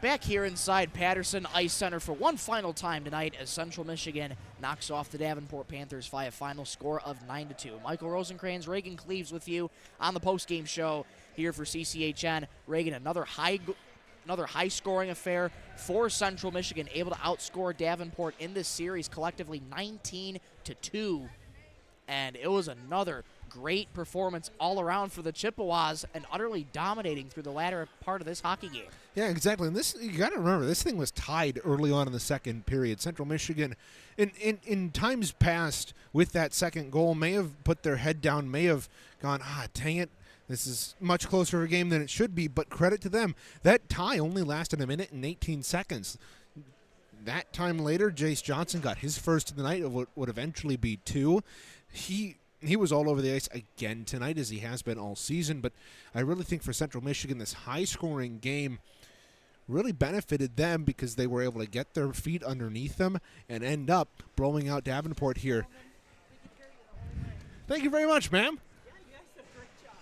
Back here inside Patterson Ice Center for one final time tonight as Central Michigan knocks off the Davenport Panthers via final score of 9-2. Michael Rosencrans, Reagan Cleaves with you on the postgame show here for CCHN. Reagan, another high-scoring affair for Central Michigan, able to outscore Davenport in this series collectively 19-2. And it was another great performance all around for the Chippewas and utterly dominating through the latter part of this hockey game. Yeah, exactly. And this, you got to remember, this thing was tied early on in the second period. Central Michigan, in times past with that second goal, may have put their head down, may have gone, dang it, this is much closer a game than it should be, but credit to them. That tie only lasted 1 minute and 18 seconds. That time later, Jace Johnson got his first of the night of what would eventually be 2. He was all over the ice again tonight, as he has been all season, but I really think for Central Michigan, this high-scoring game really benefited them because they were able to get their feet underneath them and end up blowing out Davenport here. Thank you very much, ma'am. Yeah, you guys did a great job.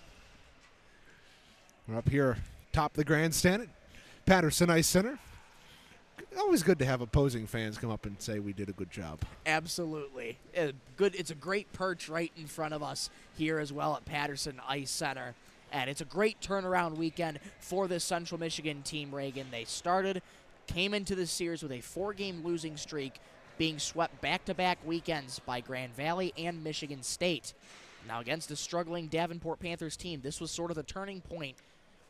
We're up here top of the grandstand at Patterson Ice Center. Always good to have opposing fans come up and say we did a good job. Absolutely. It's a great perch right in front of us here as well at Patterson Ice Center. And it's a great turnaround weekend for this Central Michigan team, Reagan. They came into this series with a 4-game losing streak, being swept back-to-back weekends by Grand Valley and Michigan State. Now, against a struggling Davenport Panthers team, this was sort of the turning point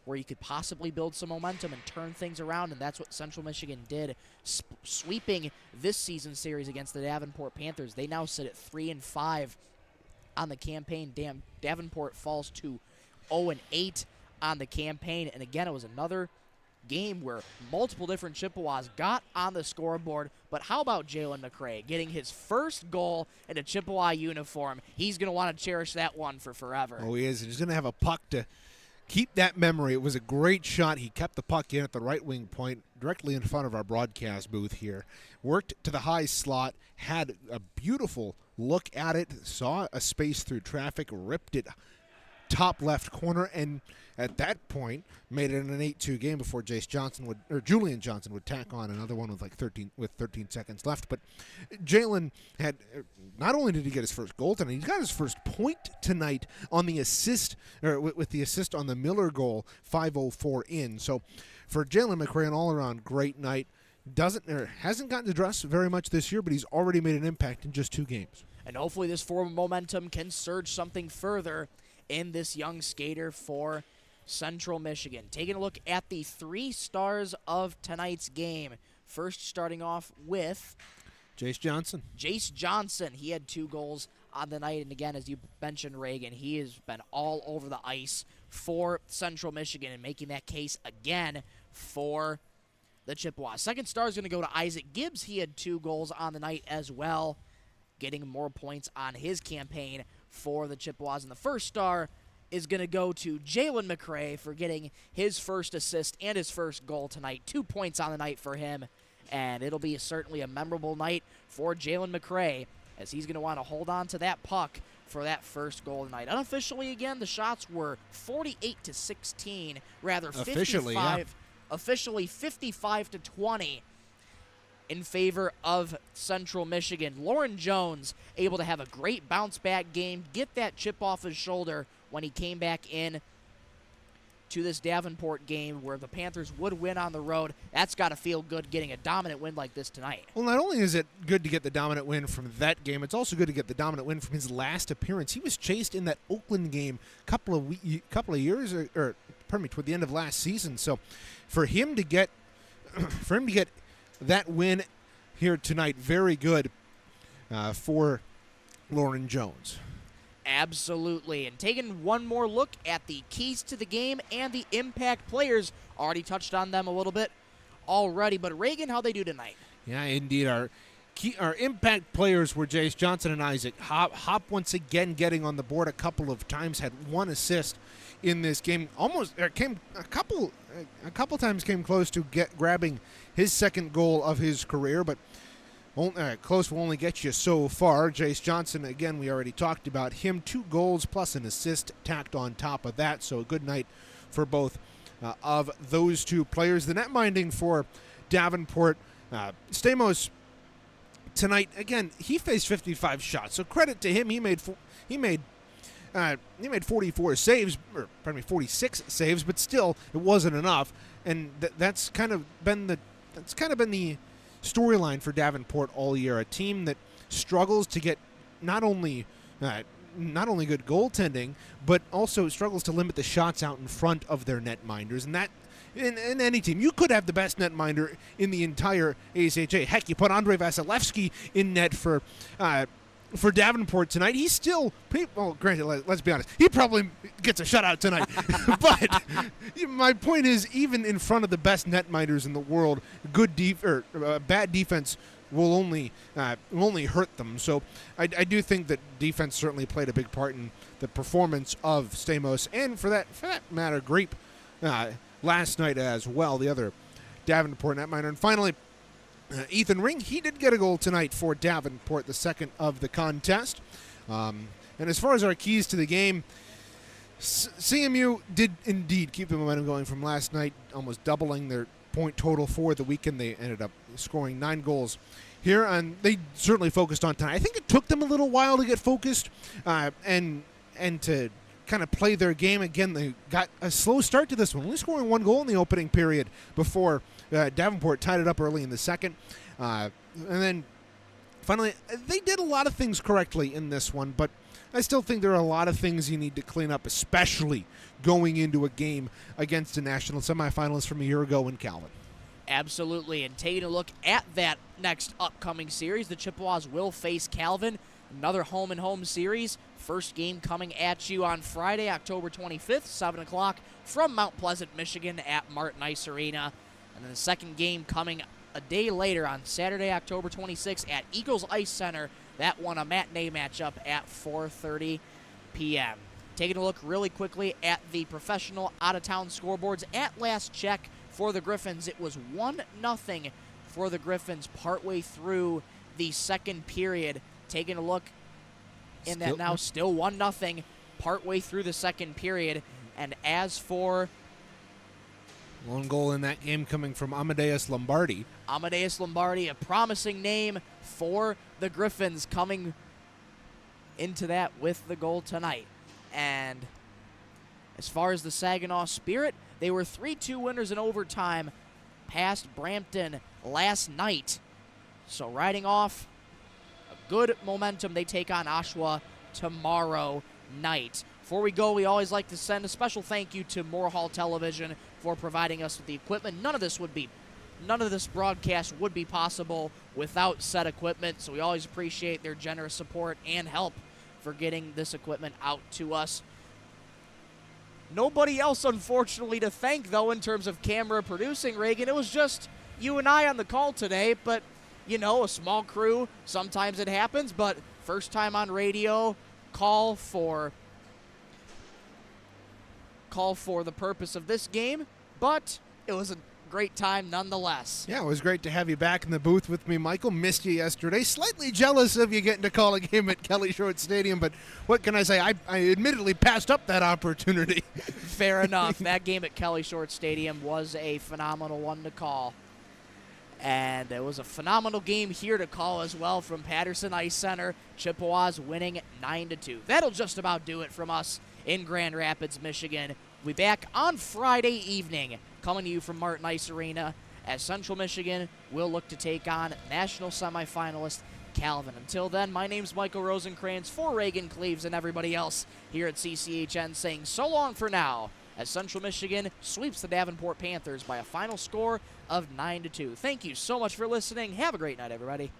where you could possibly build some momentum and turn things around, and that's what Central Michigan did, sweeping this season series against the Davenport Panthers. They now sit at 3-5 on the campaign. Davenport falls to 0-8 on the campaign, and again, it was another game where multiple different Chippewas got on the scoreboard. But how about Jalen McCray getting his first goal in a Chippewa uniform? He's going to want to cherish that one for forever. Oh, he is. He's going to have a puck to keep that memory. It was a great shot. He kept the puck in at the right wing point, directly in front of our broadcast booth here. Worked to the high slot, had a beautiful look at it, saw a space through traffic, ripped it top left corner, and at that point made it an 8-2 game before Julian Johnson would tack on another one with 13 seconds left. But Jalen had, not only did he get his first goal tonight, he got his first point tonight on the assist, or with the assist on the Miller goal, 5:04 in. So for Jalen McCray, an all-around great night. Hasn't gotten to dress very much this year, but he's already made an impact in just 2 games. And hopefully this form of momentum can surge something further in this young skater for Central Michigan. Taking a look at the 3 stars of tonight's game. First, starting off with Jace Johnson. Jace Johnson. He had 2 goals on the night, and again, as you mentioned, Reagan, he has been all over the ice for Central Michigan and making that case again for the Chippewas. Second star is going to go to Isaac Gibbs. He had 2 goals on the night as well, getting more points on his campaign for the Chippewas. And the first star is going to go to Jalen McCray for getting his first assist and his first goal tonight. 2 points on the night for him, and it'll be certainly a memorable night for Jalen McCray, as he's going to want to hold on to that puck for that first goal tonight. Unofficially, again, the shots were 48-16, rather 55. Officially 55-20 in favor of Central Michigan. Lauren Jones able to have a great bounce-back game, get that chip off his shoulder when he came back in to this Davenport game where the Panthers would win on the road. That's got to feel good, getting a dominant win like this tonight. Well, not only is it good to get the dominant win from that game, it's also good to get the dominant win from his last appearance. He was chased in that Oakland game a couple of years, toward the end of last season. So for him to get that win here tonight, very good for Lauren Jones. Absolutely. And taking one more look at the keys to the game and the impact players. Already touched on them a little bit already. But Reagan, how'd they do tonight? Yeah, indeed. Our impact players were Jace Johnson and Isaac Hop once again getting on the board a couple of times, had 1 assist in this game. Came a couple times came close to grabbing his second goal of his career, but close will only get you so far. Jace Johnson, again, we already talked about him. 2 goals plus an assist tacked on top of that, so a good night for both of those 2 players. The net minding for Davenport, Stamos tonight, again, he faced 55 shots, so credit to him. He made 44 saves, 46 saves, but still it wasn't enough, and that's kind of been the storyline for Davenport all year. A team that struggles to get not only good goaltending, but also struggles to limit the shots out in front of their netminders. And that, in any team, you could have the best netminder in the entire ACHA. Heck, you put Andrei Vasilevsky in net for Davenport tonight. He's still, granted, let's be honest, he probably gets a shutout tonight. But my point is, even in front of the best netminders in the world, bad defense will only hurt them. So I do think that defense certainly played a big part in the performance of Stamos, and for that matter, Grape last night as well, the other Davenport netminder. And finally, Ethan Ring, he did get a goal tonight for Davenport, the second of the contest. And as far as our keys to the game, CMU did indeed keep the momentum going from last night, almost doubling their point total for the weekend. They ended up scoring 9 goals here, and they certainly focused on tonight. I think it took them a little while to get focused and to kind of play their game. Again, they got a slow start to this one, only scoring 1 goal in the opening period before Davenport tied it up early in the second. And then finally, they did a lot of things correctly in this one, but I still think there are a lot of things you need to clean up, especially going into a game against a national semifinalist from a year ago in Calvin. Absolutely, and taking a look at that next upcoming series, the Chippewas will face Calvin, another home-and-home series. First game coming at you on Friday, October 25th, 7 o'clock from Mount Pleasant, Michigan at Martin Ice Arena. And then the second game coming a day later on Saturday, October 26th at Eagles Ice Center. That one a matinee matchup at 4:30 p.m. Taking a look really quickly at the professional out-of-town scoreboards. At last check for the Griffins, it was 1-0 for the Griffins partway through the second period. Taking a look in that now, still 1-0 partway through the second period. And as for one goal in that game coming from Amadeus Lombardi. Amadeus Lombardi, a promising name for the Griffins, coming into that with the goal tonight. And as far as the Saginaw Spirit, they were 3-2 winners in overtime past Brampton last night. So riding off a good momentum, they take on Oshawa tomorrow night. Before we go, we always like to send a special thank you to Moore Hall Television for providing us with the equipment. None of this broadcast would be possible without said equipment, so we always appreciate their generous support and help for getting this equipment out to us. Nobody else, unfortunately, to thank, though, in terms of camera producing, Reagan. It was just you and I on the call today, but, you know, a small crew, sometimes it happens, but first time on radio, call for the purpose of this game, but it was a great time nonetheless. Yeah, it was great to have you back in the booth with me, Michael. Missed you yesterday. Slightly jealous of you getting to call a game at Kelly Short Stadium, but what can I say? I admittedly passed up that opportunity. Fair enough. That game at Kelly Short Stadium was a phenomenal one to call. And it was a phenomenal game here to call as well from Patterson Ice Center. Chippewas winning 9-2. That'll just about do it from us in Grand Rapids, Michigan. We'll be back on Friday evening, coming to you from Martin Ice Arena, as Central Michigan will look to take on national semifinalist Calvin. Until then, my name's Michael Rosenkrantz for Reagan Cleaves and everybody else here at CCHN, saying so long for now, as Central Michigan sweeps the Davenport Panthers by a final score of 9-2. Thank you so much for listening. Have a great night, everybody.